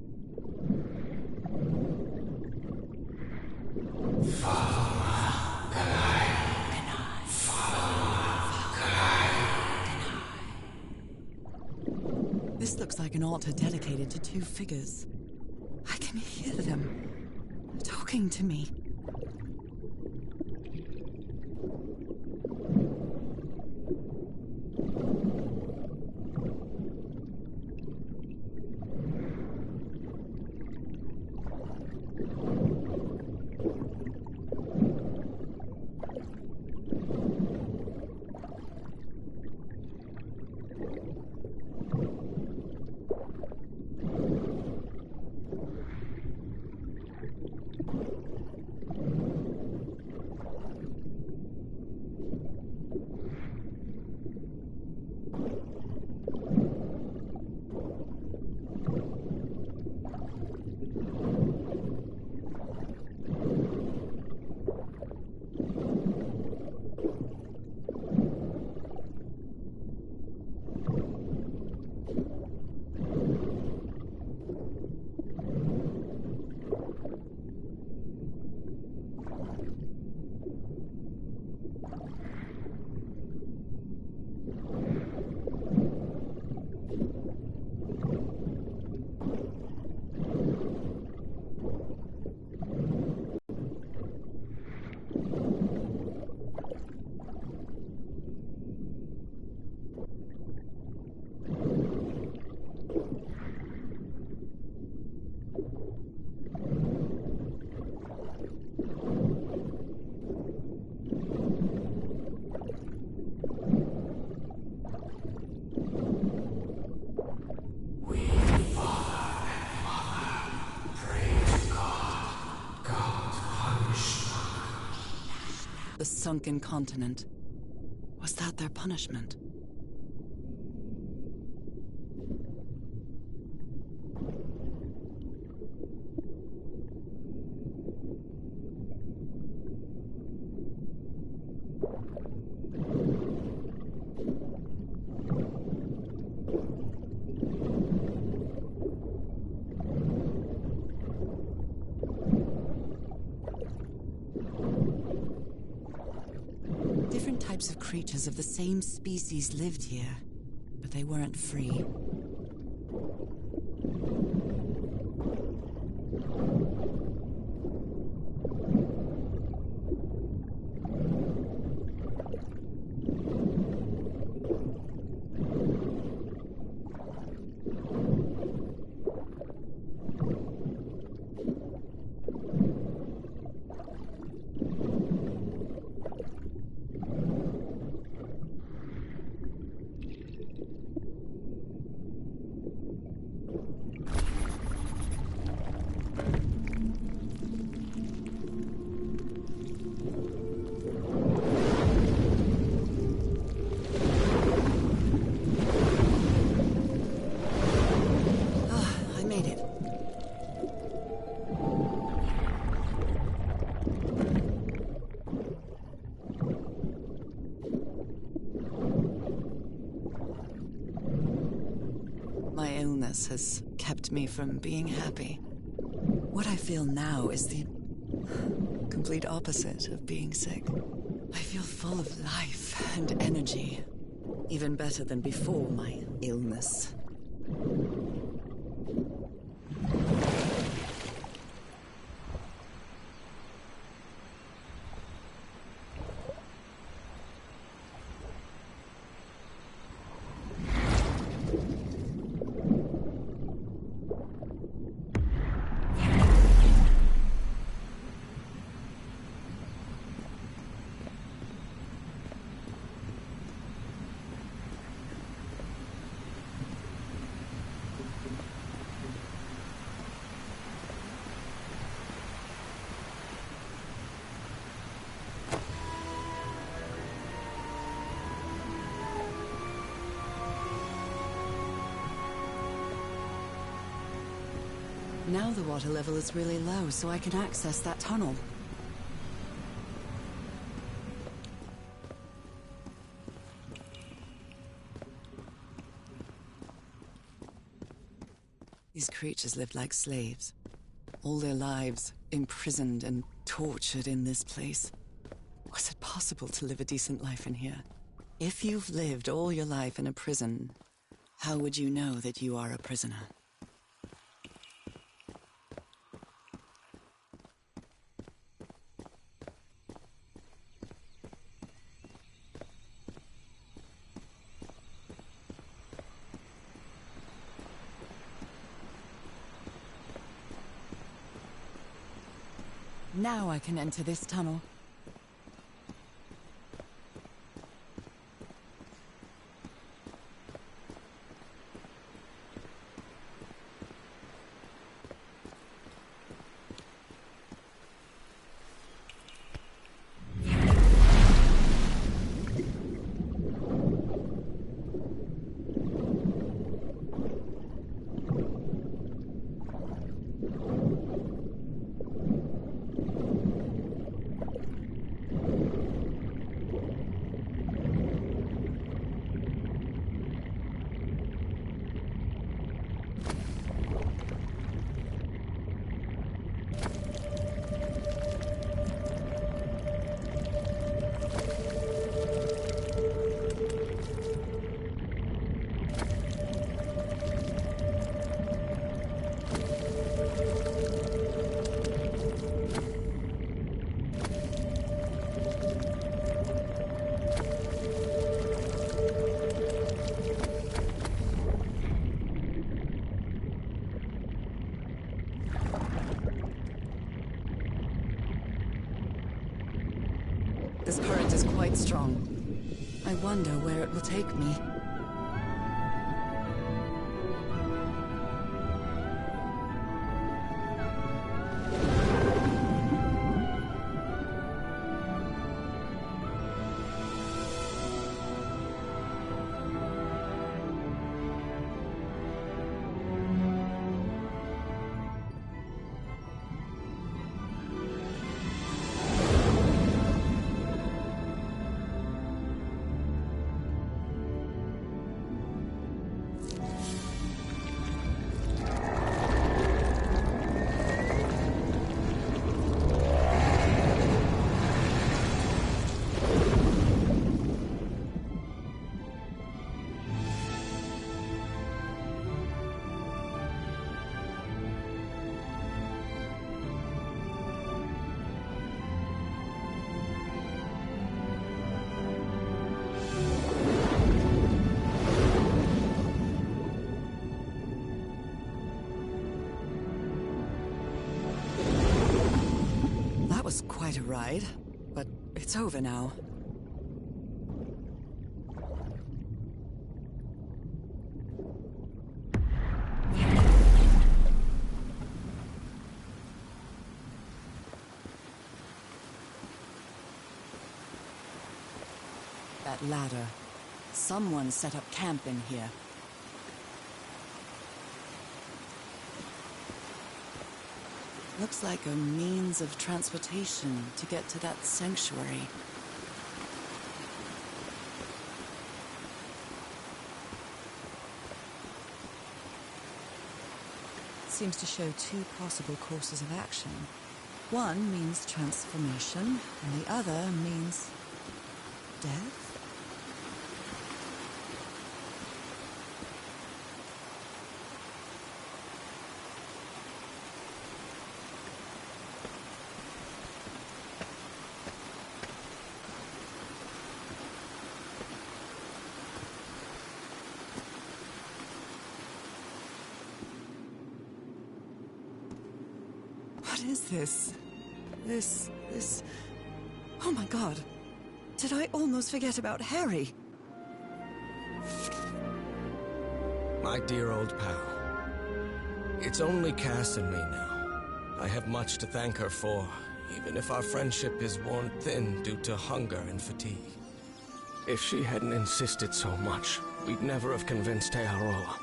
This looks like an altar dedicated to two figures. I can hear them talking to me. the sunken continent. Was that their punishment? Different types of creatures of the same species lived here, but they weren't free. My illness has kept me from being happy. What I feel now is the complete opposite of being sick. I feel full of life and energy, even better than before my illness. Now the water level is really low, so I can access that tunnel. These creatures lived like slaves. All their lives imprisoned and tortured in this place. Was it possible to live a decent life in here? If you've lived all your life in a prison, how would you know that you are a prisoner? Now I can enter this tunnel. This current is quite strong. I wonder where it will take me. tried, but it's over now. That ladder. Someone set up camp in here. Looks like a means of transportation to get to that sanctuary. Seems to show two possible courses of action. One means transformation, and the other means death? What is this? This... Oh my god. Did I almost forget about Harry? My dear old pal. It's only Cass and me now. I have much to thank her for, even if our friendship is worn thin due to hunger and fatigue. If she hadn't insisted so much, we'd never have convinced Aotearoa.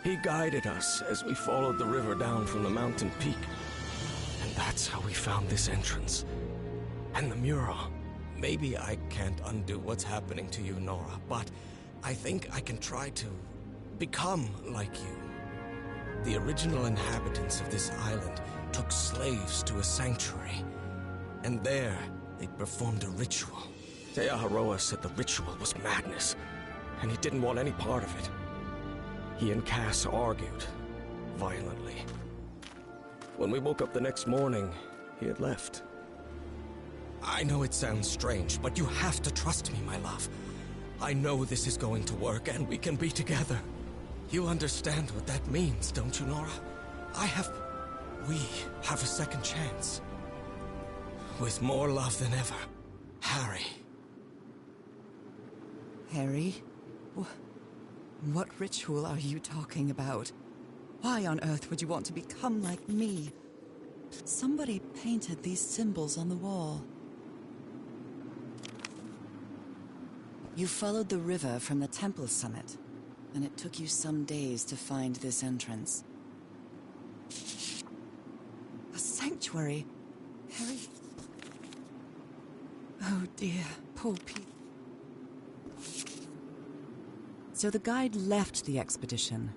He guided us as we followed the river down from the mountain peak. And that's how we found this entrance. And the mural. Maybe I can't undo what's happening to you, Nora, but I think I can try to become like you. The original inhabitants of this island took slaves to a sanctuary. And there, they performed a ritual. Aotearoa said the ritual was madness, and he didn't want any part of it. He and Cass argued, violently. When we woke up the next morning, he had left. I know it sounds strange, but you have to trust me, my love. I know this is going to work, and we can be together. You understand what that means, don't you, Nora? We have a second chance. With more love than ever, Harry. Harry? What ritual are you talking about? Why on earth would you want to become like me? Somebody painted these symbols on the wall. You followed the river from the temple summit, and it took you some days to find this entrance. A sanctuary? Harry? Oh dear, poor Pete. So the guide left the expedition.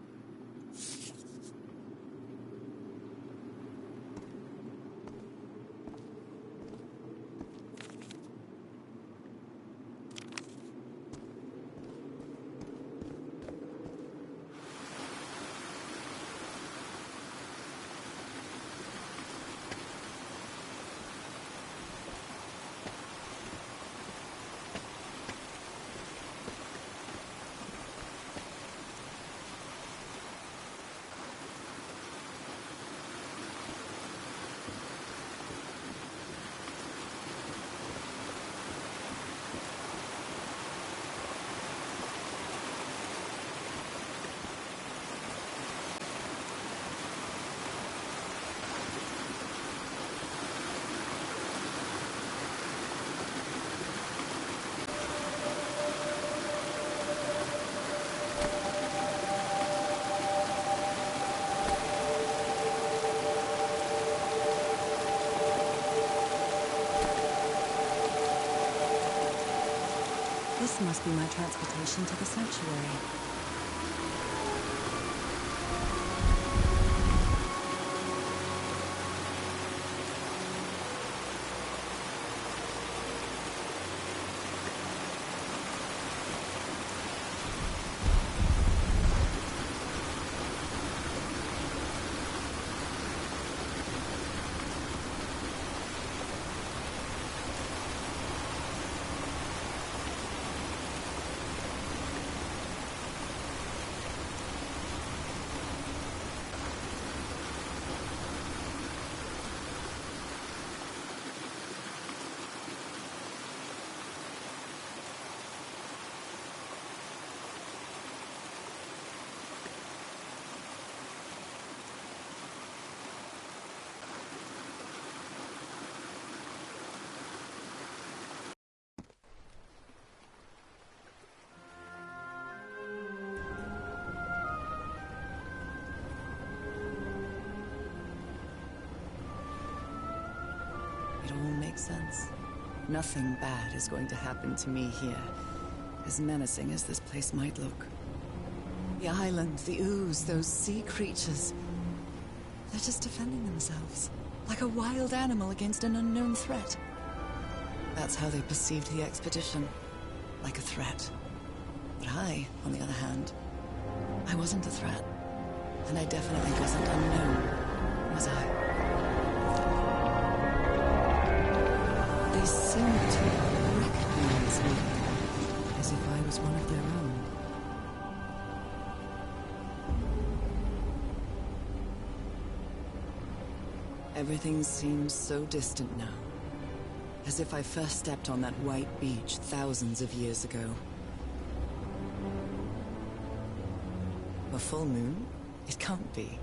This must be my transportation to the sanctuary. makes sense. Nothing bad is going to happen to me here, as menacing as this place might look. The island, the ooze, those sea creatures. They're just defending themselves, like a wild animal against an unknown threat. That's how they perceived the expedition, like a threat. But I, on the other hand, I wasn't a threat. And I definitely wasn't unknown, was I? They seemed to recognize me, as if I was one of their own. Everything seems so distant now, as if I first stepped on that white beach thousands of years ago. A full moon? It can't be.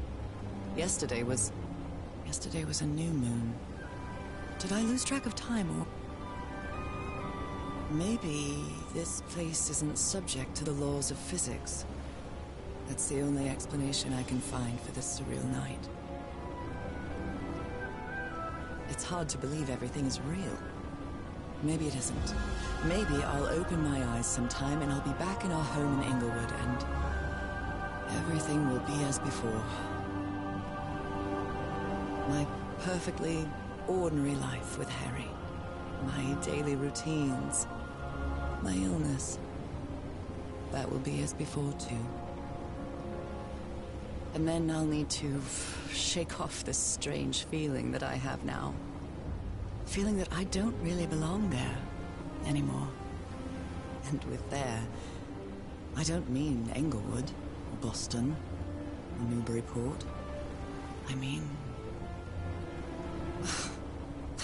Yesterday was a new moon. Did I lose track of time, or... Maybe this place isn't subject to the laws of physics. That's the only explanation I can find for this surreal night. It's hard to believe everything is real. Maybe it isn't. Maybe I'll open my eyes sometime and I'll be back in our home in Inglewood and... everything will be as before. My perfectly ordinary life with Harry. My daily routines. My illness. That will be as before, too. And then I'll need to shake off this strange feeling that I have now. Feeling that I don't really belong there anymore. And with there, I don't mean Englewood, or Boston, or Newburyport. I mean...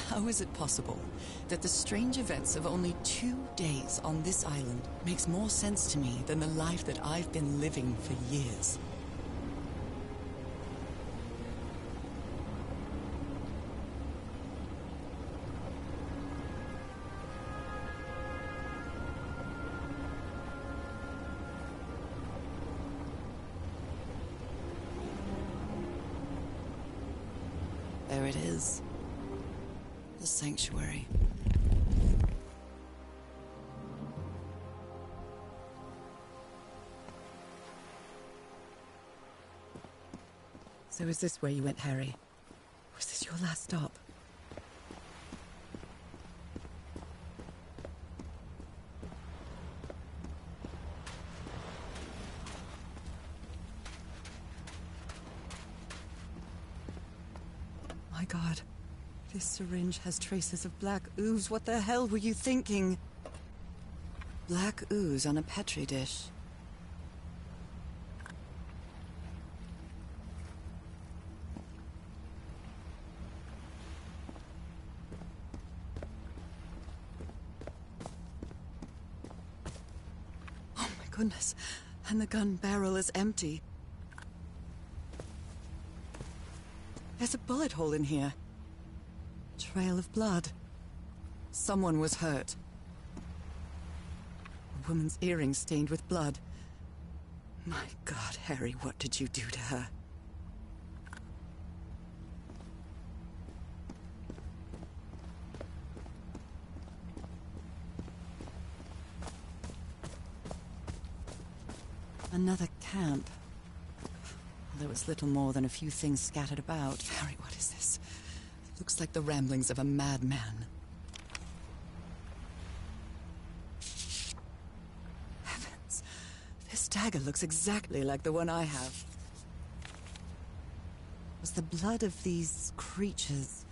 How is it possible that the strange events of only 2 days on this island makes more sense to me than the life that I've been living for years? There it is. The sanctuary. So is this where you went, Harry? Was this your last stop? My God. This syringe has traces of black ooze. What the hell were you thinking? Black ooze on a petri dish. Oh my goodness. And the gun barrel is empty. There's a bullet hole in here. Trail of blood. Someone was hurt. A woman's earring stained with blood. My God, Harry, what did you do to her? Another camp. There was little more than a few things scattered about. Harry, what is this? Looks like the ramblings of a madman. Heavens! This dagger looks exactly like the one I have. Was the blood of these creatures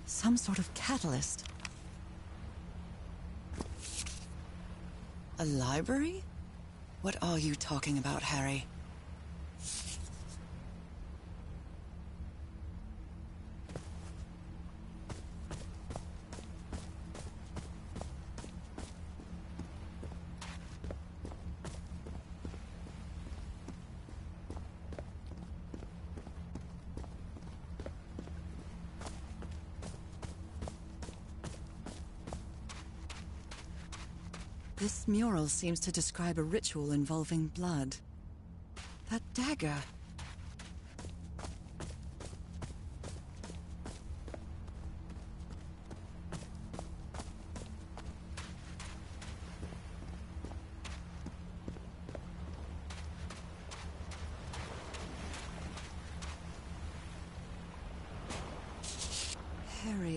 some sort of catalyst? A library? What are you talking about, Harry? This mural seems to describe a ritual involving blood. That dagger.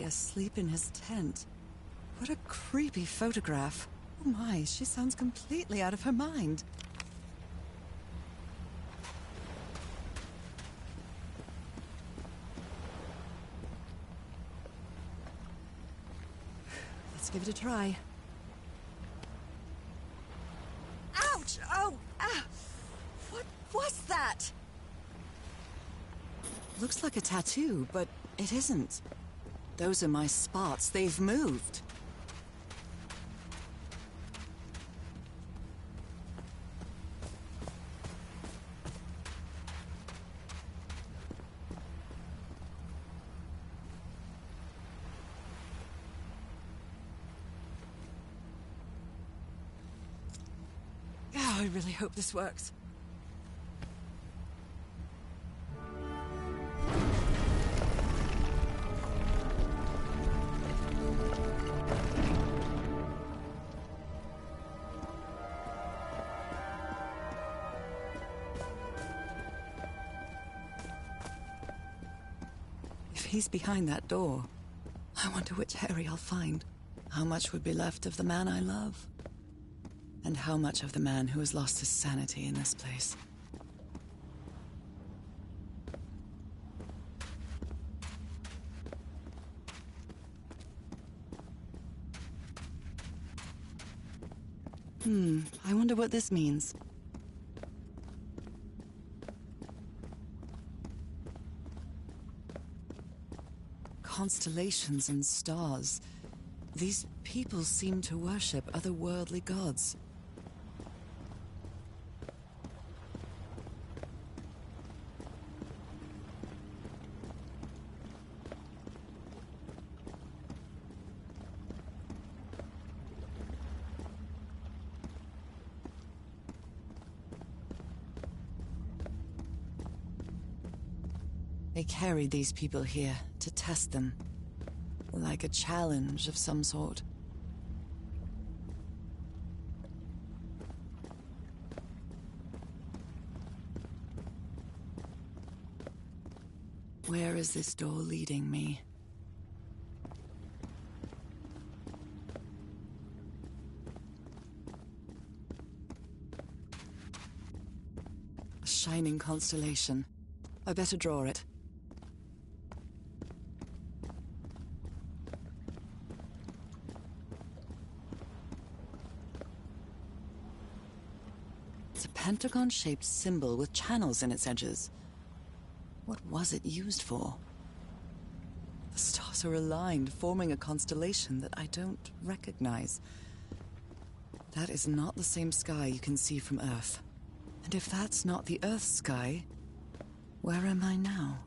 asleep in his tent. What a creepy photograph. Oh my, she sounds completely out of her mind. Let's give it a try. Ouch! Oh! Ah! What was that? Looks like a tattoo, but it isn't. Those are my spots. They've moved. Oh, I really hope this works. If he's behind that door, I wonder which Harry I'll find. How much would be left of the man I love? And how much of the man who has lost his sanity in this place? I wonder what this means. Constellations and stars. These people seem to worship otherworldly gods. They carried these people here to test them, like a challenge of some sort. Where is this door leading me? A shining constellation. I better draw it. It's a pentagon-shaped symbol with channels in its edges. What was it used for? The stars are aligned, forming a constellation that I don't recognize. That is not the same sky you can see from Earth. And if that's not the Earth's sky, where am I now?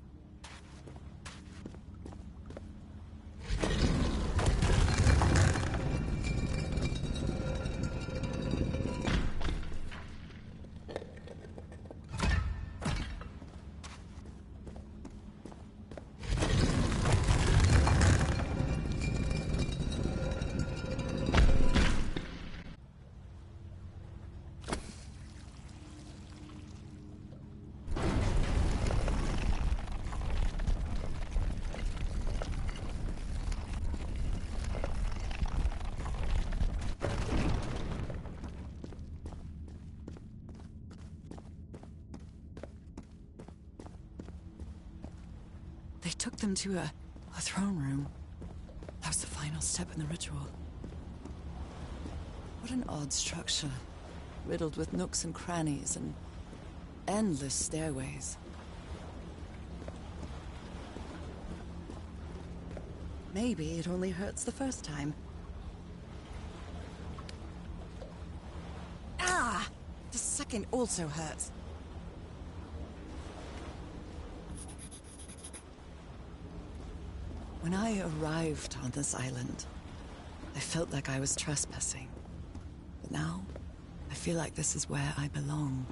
They took them to a throne room. That was the final step in the ritual. What an odd structure, riddled with nooks and crannies and endless stairways. Maybe it only hurts the first time. Ah! The second also hurts. When I arrived on this island, I felt like I was trespassing. But now, I feel like this is where I belong.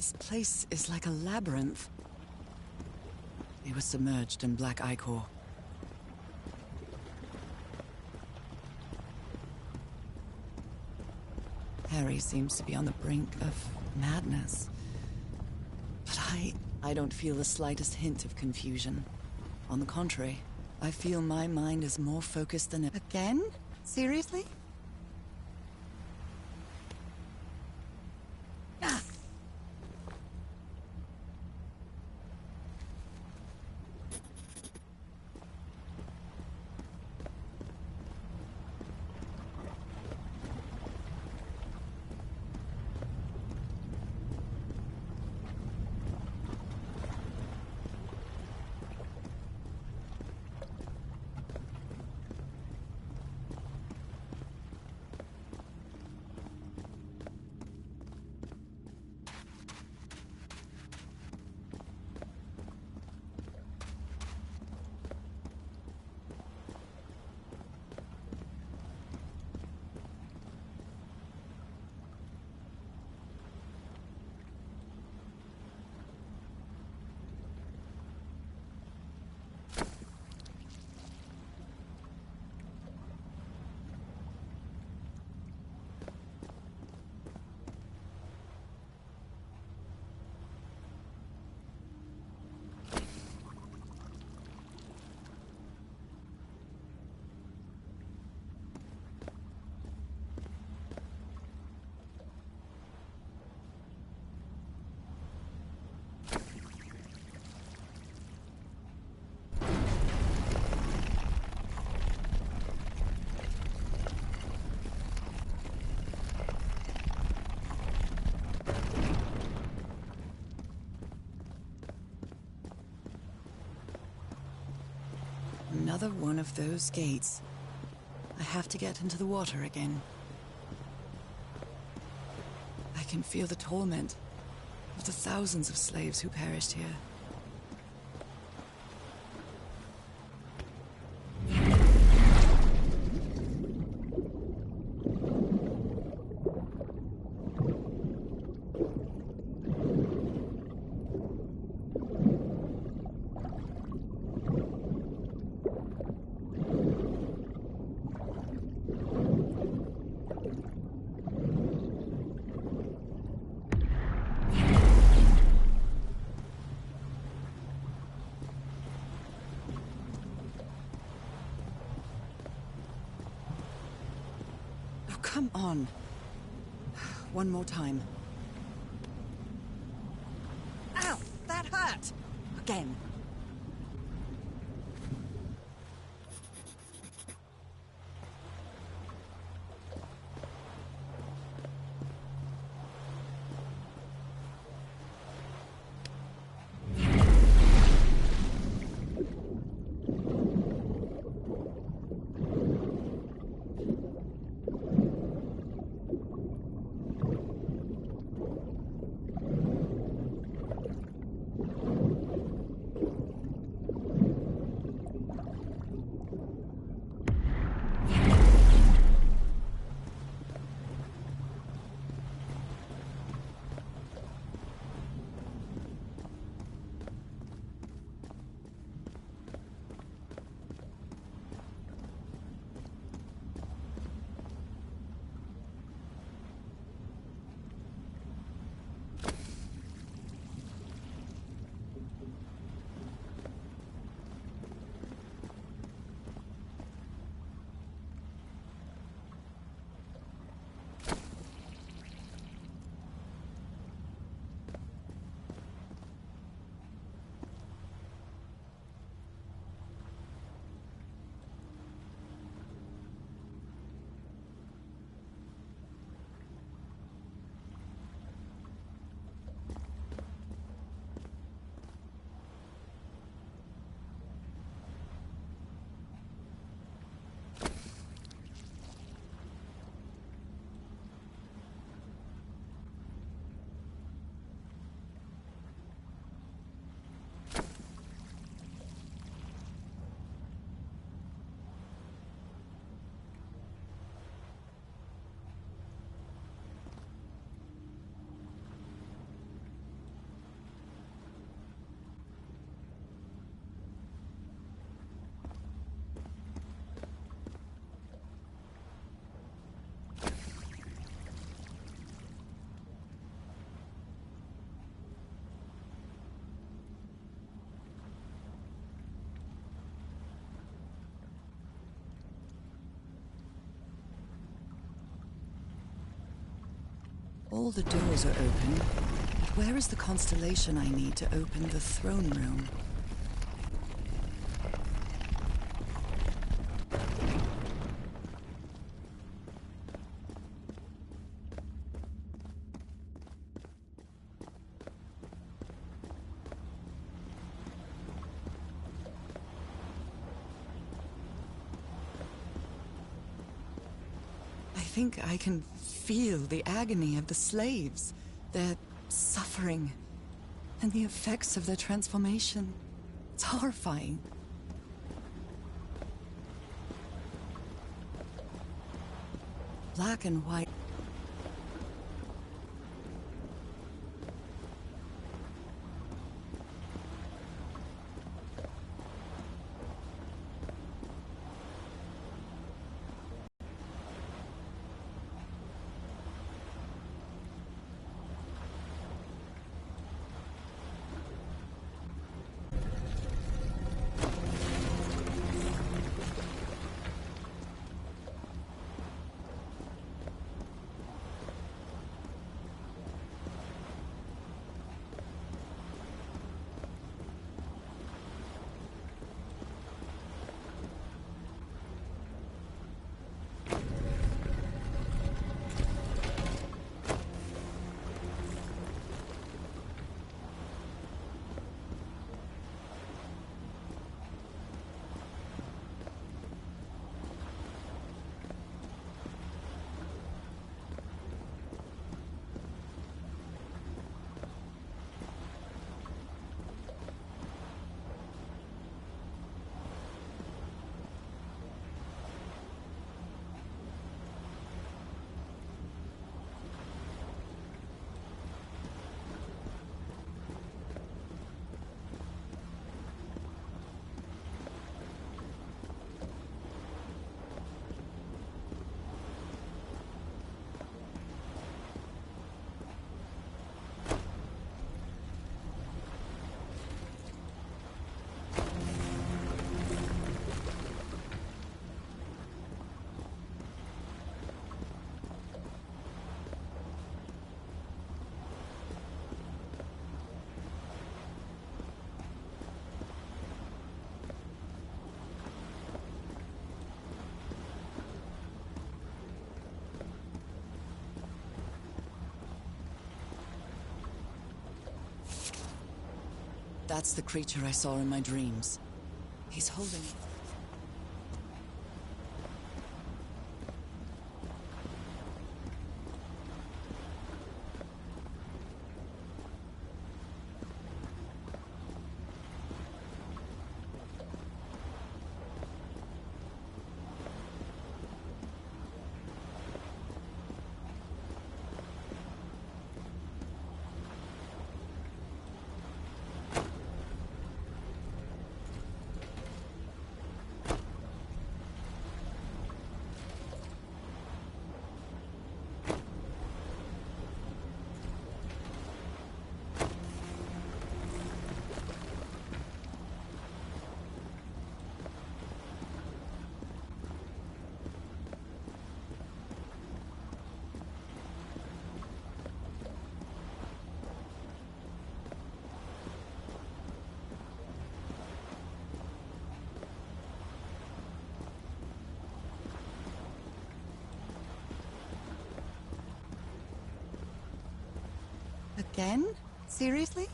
This place is like a labyrinth. They were submerged in black ichor. Harry seems to be on the brink of madness. But I don't feel the slightest hint of confusion. On the contrary, I feel my mind is more focused than ever. Again? Seriously? Ah! Another one of those gates. I have to get into the water again. I can feel the torment of the thousands of slaves who perished here. Come on. One more time. Ow! That hurt! Again. All the doors are open, but where is the constellation I need to open the throne room? I think I can feel the agony of the slaves, their suffering, and the effects of their transformation. It's horrifying. Black and white. That's the creature I saw in my dreams. He's holding it. Again? Seriously?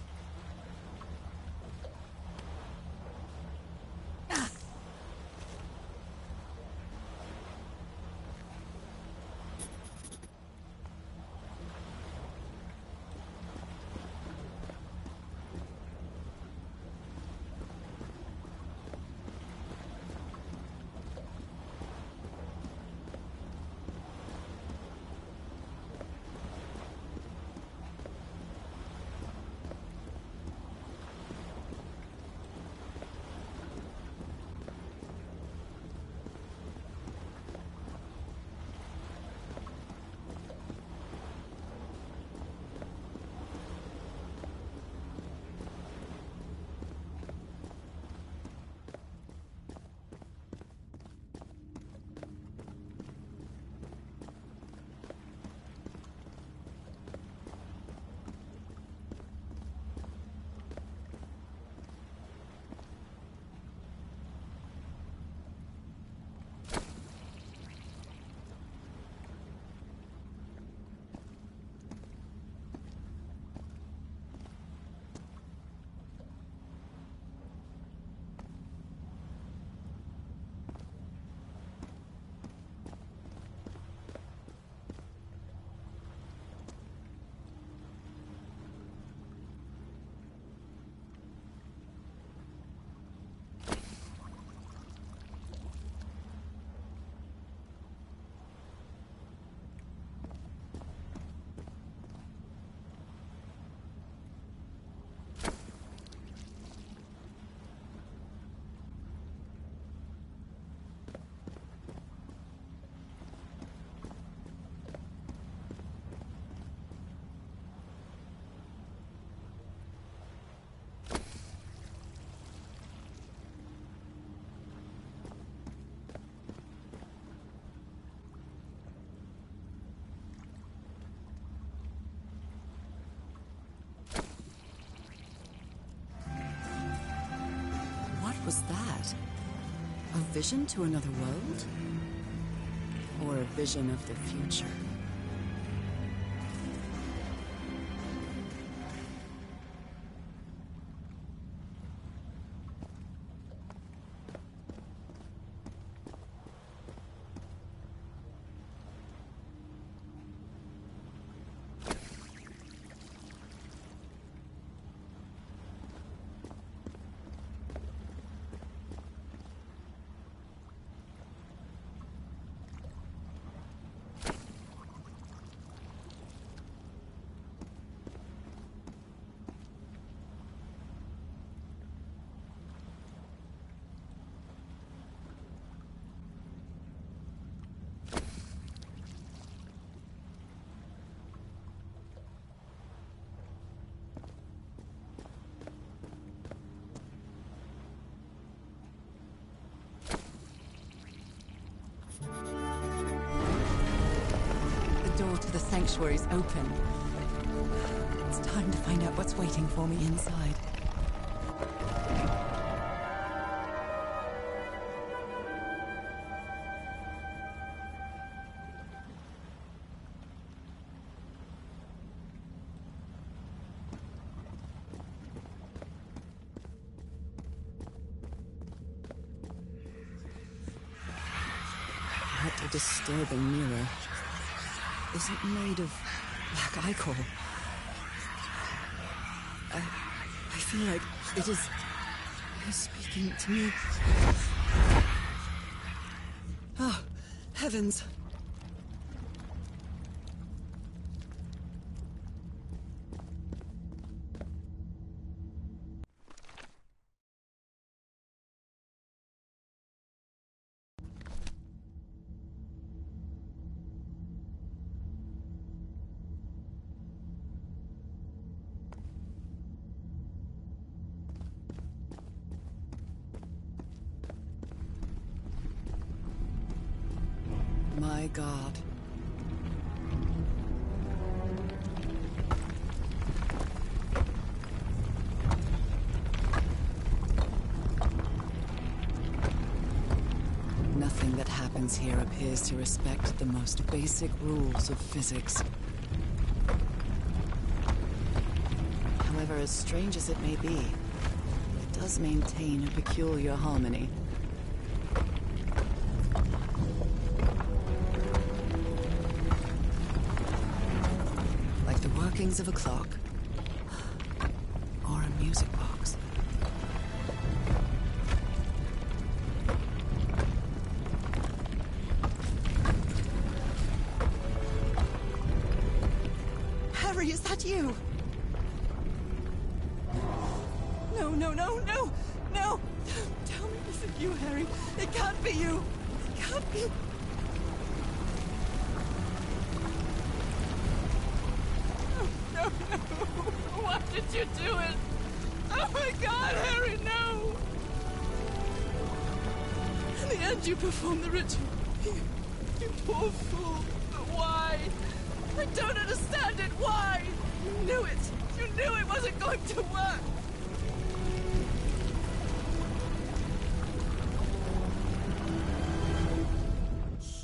was that? A vision to another world? Or a vision of the future? The door to the sanctuary's open. It's time to find out what's waiting for me inside. That disturbing mirror isn't made of black ichor. I feel like it is speaking to me. Oh, heavens. My God. Nothing that happens here appears to respect the most basic rules of physics. However, as strange as it may be, it does maintain a peculiar harmony. Of a clock or a music box. Harry, is that you? No, no, no, no, no! Don't tell me this is you, Harry. It can't be you. It can't be. Why did you do it? Oh my God, Harry, no! In the end, you performed the ritual. You poor fool. But why? I don't understand it. Why? You knew it. You knew it wasn't going to work.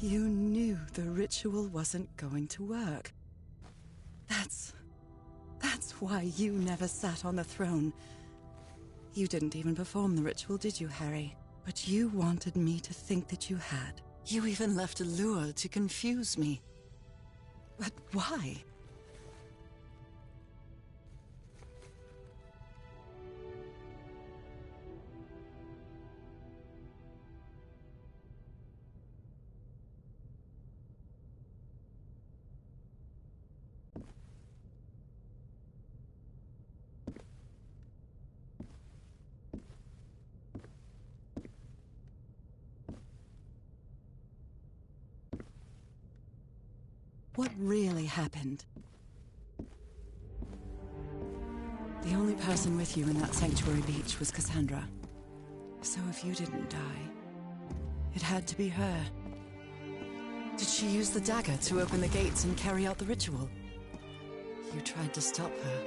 You knew the ritual wasn't going to work. That's why you never sat on the throne. You didn't even perform the ritual, did you, Harry? But you wanted me to think that you had. You even left a lure to confuse me. But why? What really happened? The only person with you in that sanctuary beach was Cassandra. So if you didn't die, it had to be her. Did she use the dagger to open the gates and carry out the ritual? You tried to stop her,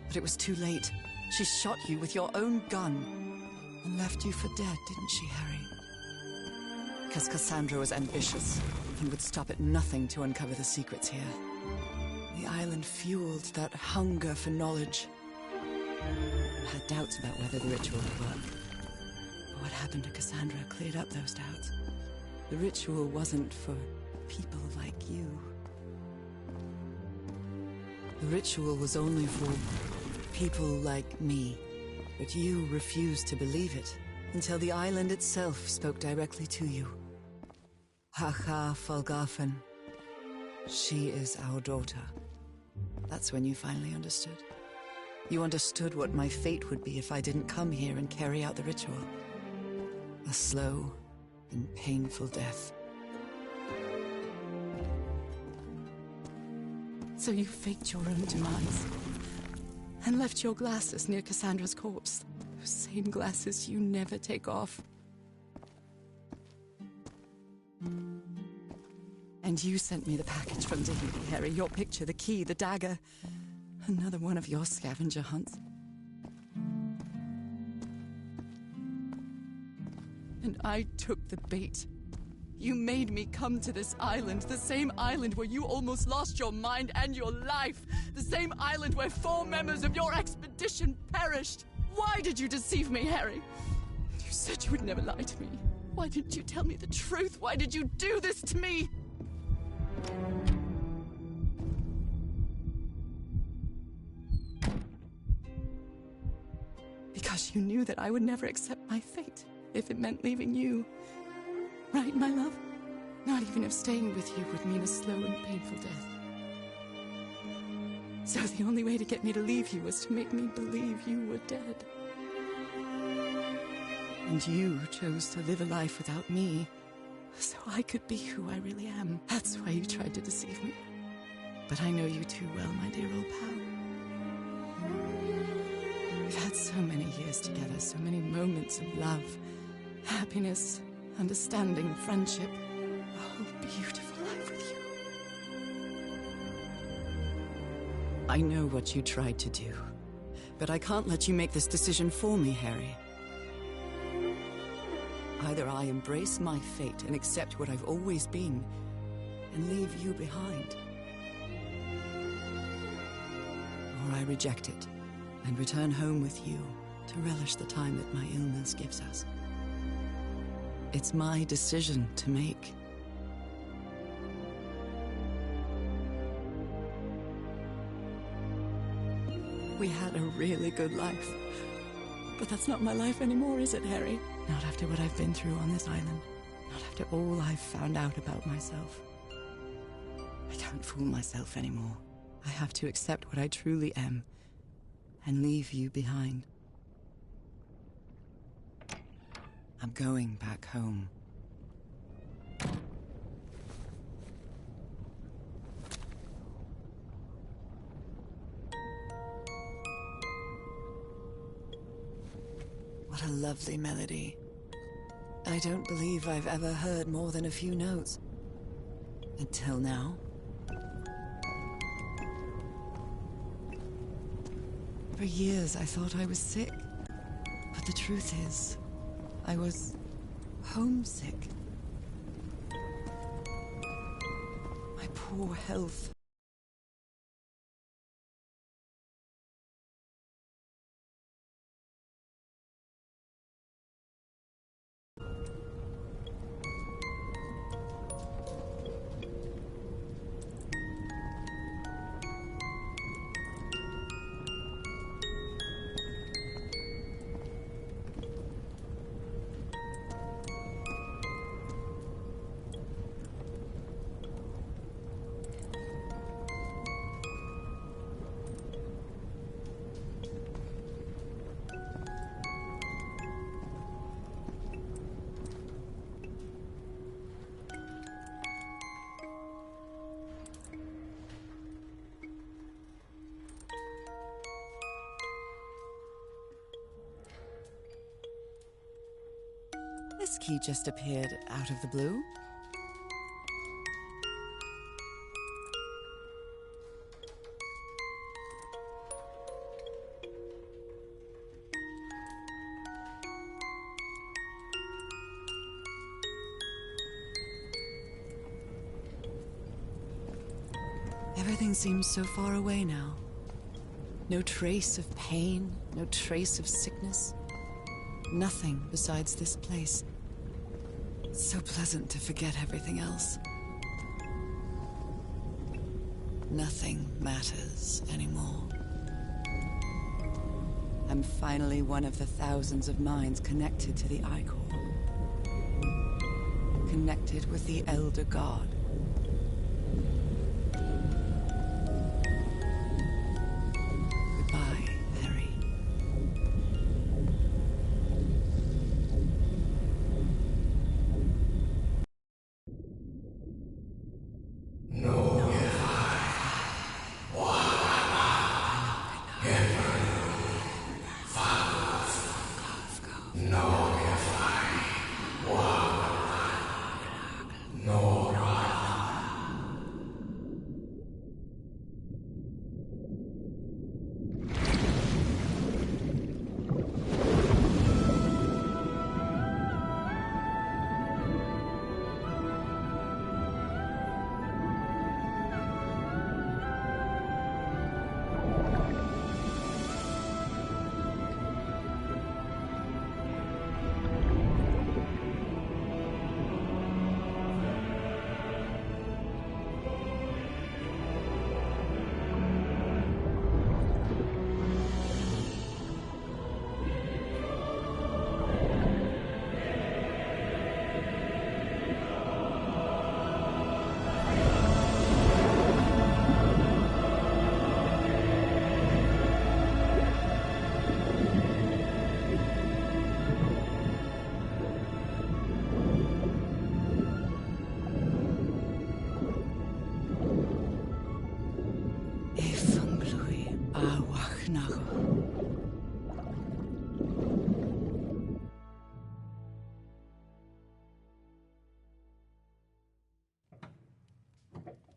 but it was too late. She shot you with your own gun. And left you for dead, didn't she, Harry? Because Cassandra was ambitious and would stop at nothing to uncover the secrets here. The island fueled that hunger for knowledge. I had doubts about whether the ritual would work. But what happened to Cassandra cleared up those doubts. The ritual wasn't for people like you. The ritual was only for people like me. But you refused to believe it, until the island itself spoke directly to you. Hacha Falgafen. She is our daughter. That's when you finally understood. You understood what my fate would be if I didn't come here and carry out the ritual. A slow and painful death. So you faked your own demise and left your glasses near Cassandra's corpse. Those same glasses you never take off. And you sent me the package from Tahiti, Harry. Your picture, the key, the dagger. Another one of your scavenger hunts. And I took the bait. You made me come to this island, the same island where you almost lost your mind and your life. The same island where 4 members of your expedition perished. Why did you deceive me, Harry? You said you would never lie to me. Why didn't you tell me the truth? Why did you do this to me? Because you knew that I would never accept my fate if it meant leaving you. Right, my love? Not even if staying with you would mean a slow and painful death. So the only way to get me to leave you was to make me believe you were dead. And you chose to live a life without me, so I could be who I really am. That's why you tried to deceive me. But I know you too well, my dear old pal. We've had so many years together, so many moments of love, happiness, understanding, friendship. A whole beautiful life with you. I know what you tried to do, but I can't let you make this decision for me, Harry. Either I embrace my fate and accept what I've always been, and leave you behind. Or I reject it, and return home with you to relish the time that my illness gives us. It's my decision to make. We had a really good life. But that's not my life anymore, is it, Harry? Not after what I've been through on this island. Not after all I've found out about myself. I can't fool myself anymore. I have to accept what I truly am and leave you behind. I'm going back home. What a lovely melody. I don't believe I've ever heard more than a few notes. Until now. For years I thought I was sick. But the truth is, I was homesick. My poor health. This key just appeared out of the blue. Everything seems so far away now. No trace of pain, no trace of sickness. Nothing besides this place. It's so pleasant to forget everything else. Nothing matters anymore. I'm finally one of the thousands of minds connected to the Icor. Connected with the Elder God. Goodbye, Harry.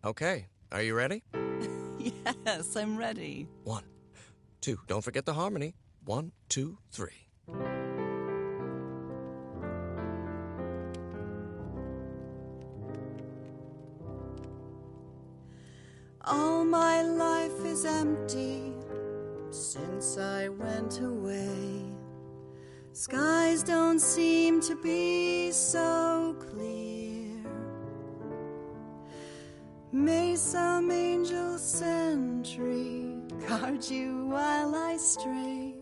Okay, are you ready? Yes, I'm ready. 1, 2, don't forget the harmony. 1, 2, 3. All my life is empty since I went away. Skies don't seem to be so clear. May some angel sentry guard you while I stray,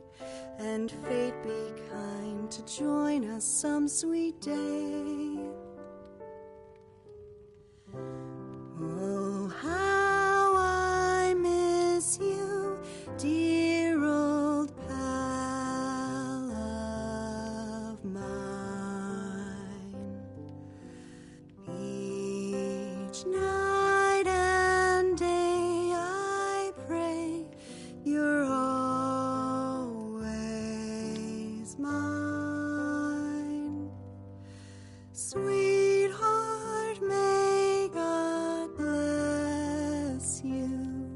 and fate be kind to join us some sweet day. Oh, how I miss you, dear old pal of mine. Each night and day I pray you're always mine. Sweetheart, may God bless you.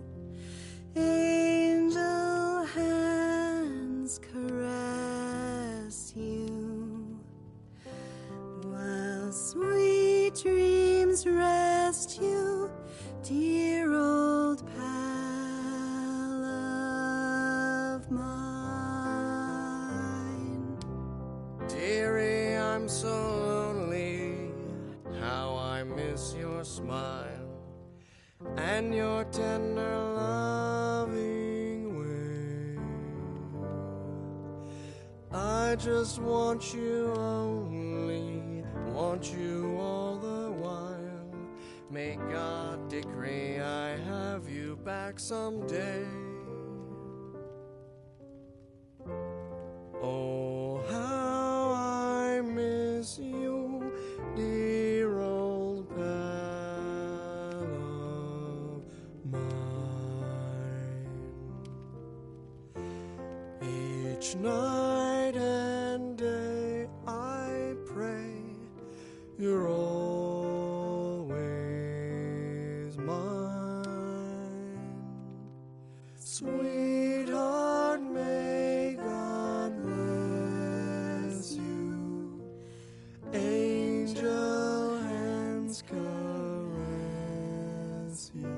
Angel hands caress you, while sweet dreams rest you, dear old pal of mine. Dearie, I'm so lonely. How I miss your smile and your tender loving way. I just want you only, want you all the while. May God decree I have you back someday. Oh, how I miss you, dear old pal of mine. Each night and day I pray you're always mine. Sweetheart, may God bless you. Angel hands caress you,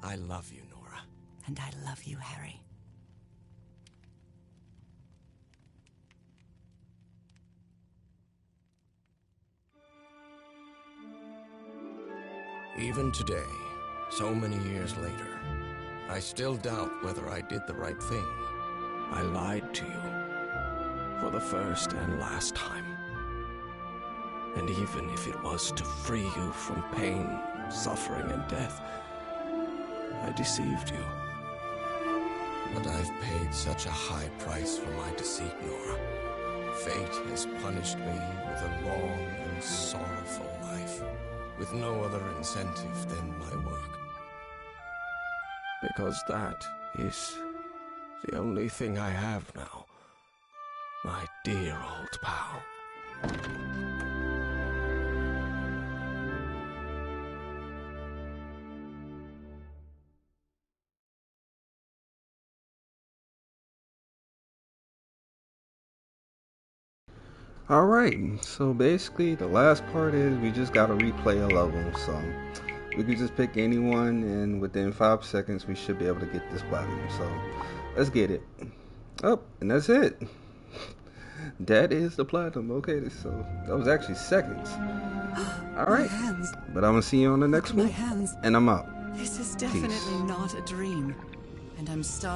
I love you, Nora. And I love you, Harry. Even today, so many years later, I still doubt whether I did the right thing. I lied to you for the first and last time. And even if it was to free you from pain, suffering, and death, I deceived you. But I've paid such a high price for my deceit, Nora. Fate has punished me with a long and sorrowful life, with no other incentive than my work. Because that is the only thing I have now, my dear old pal. Alright, so basically the last part is we just gotta replay a level, so we can just pick anyone and within 5 seconds we should be able to get this platinum, so let's get it. Oh, and that's it. That is the platinum. Okay, so that was actually seconds. Alright, but I'm gonna see you on the next one, My hands. and I'm out. This is definitely Peace. not a dream. And I'm starting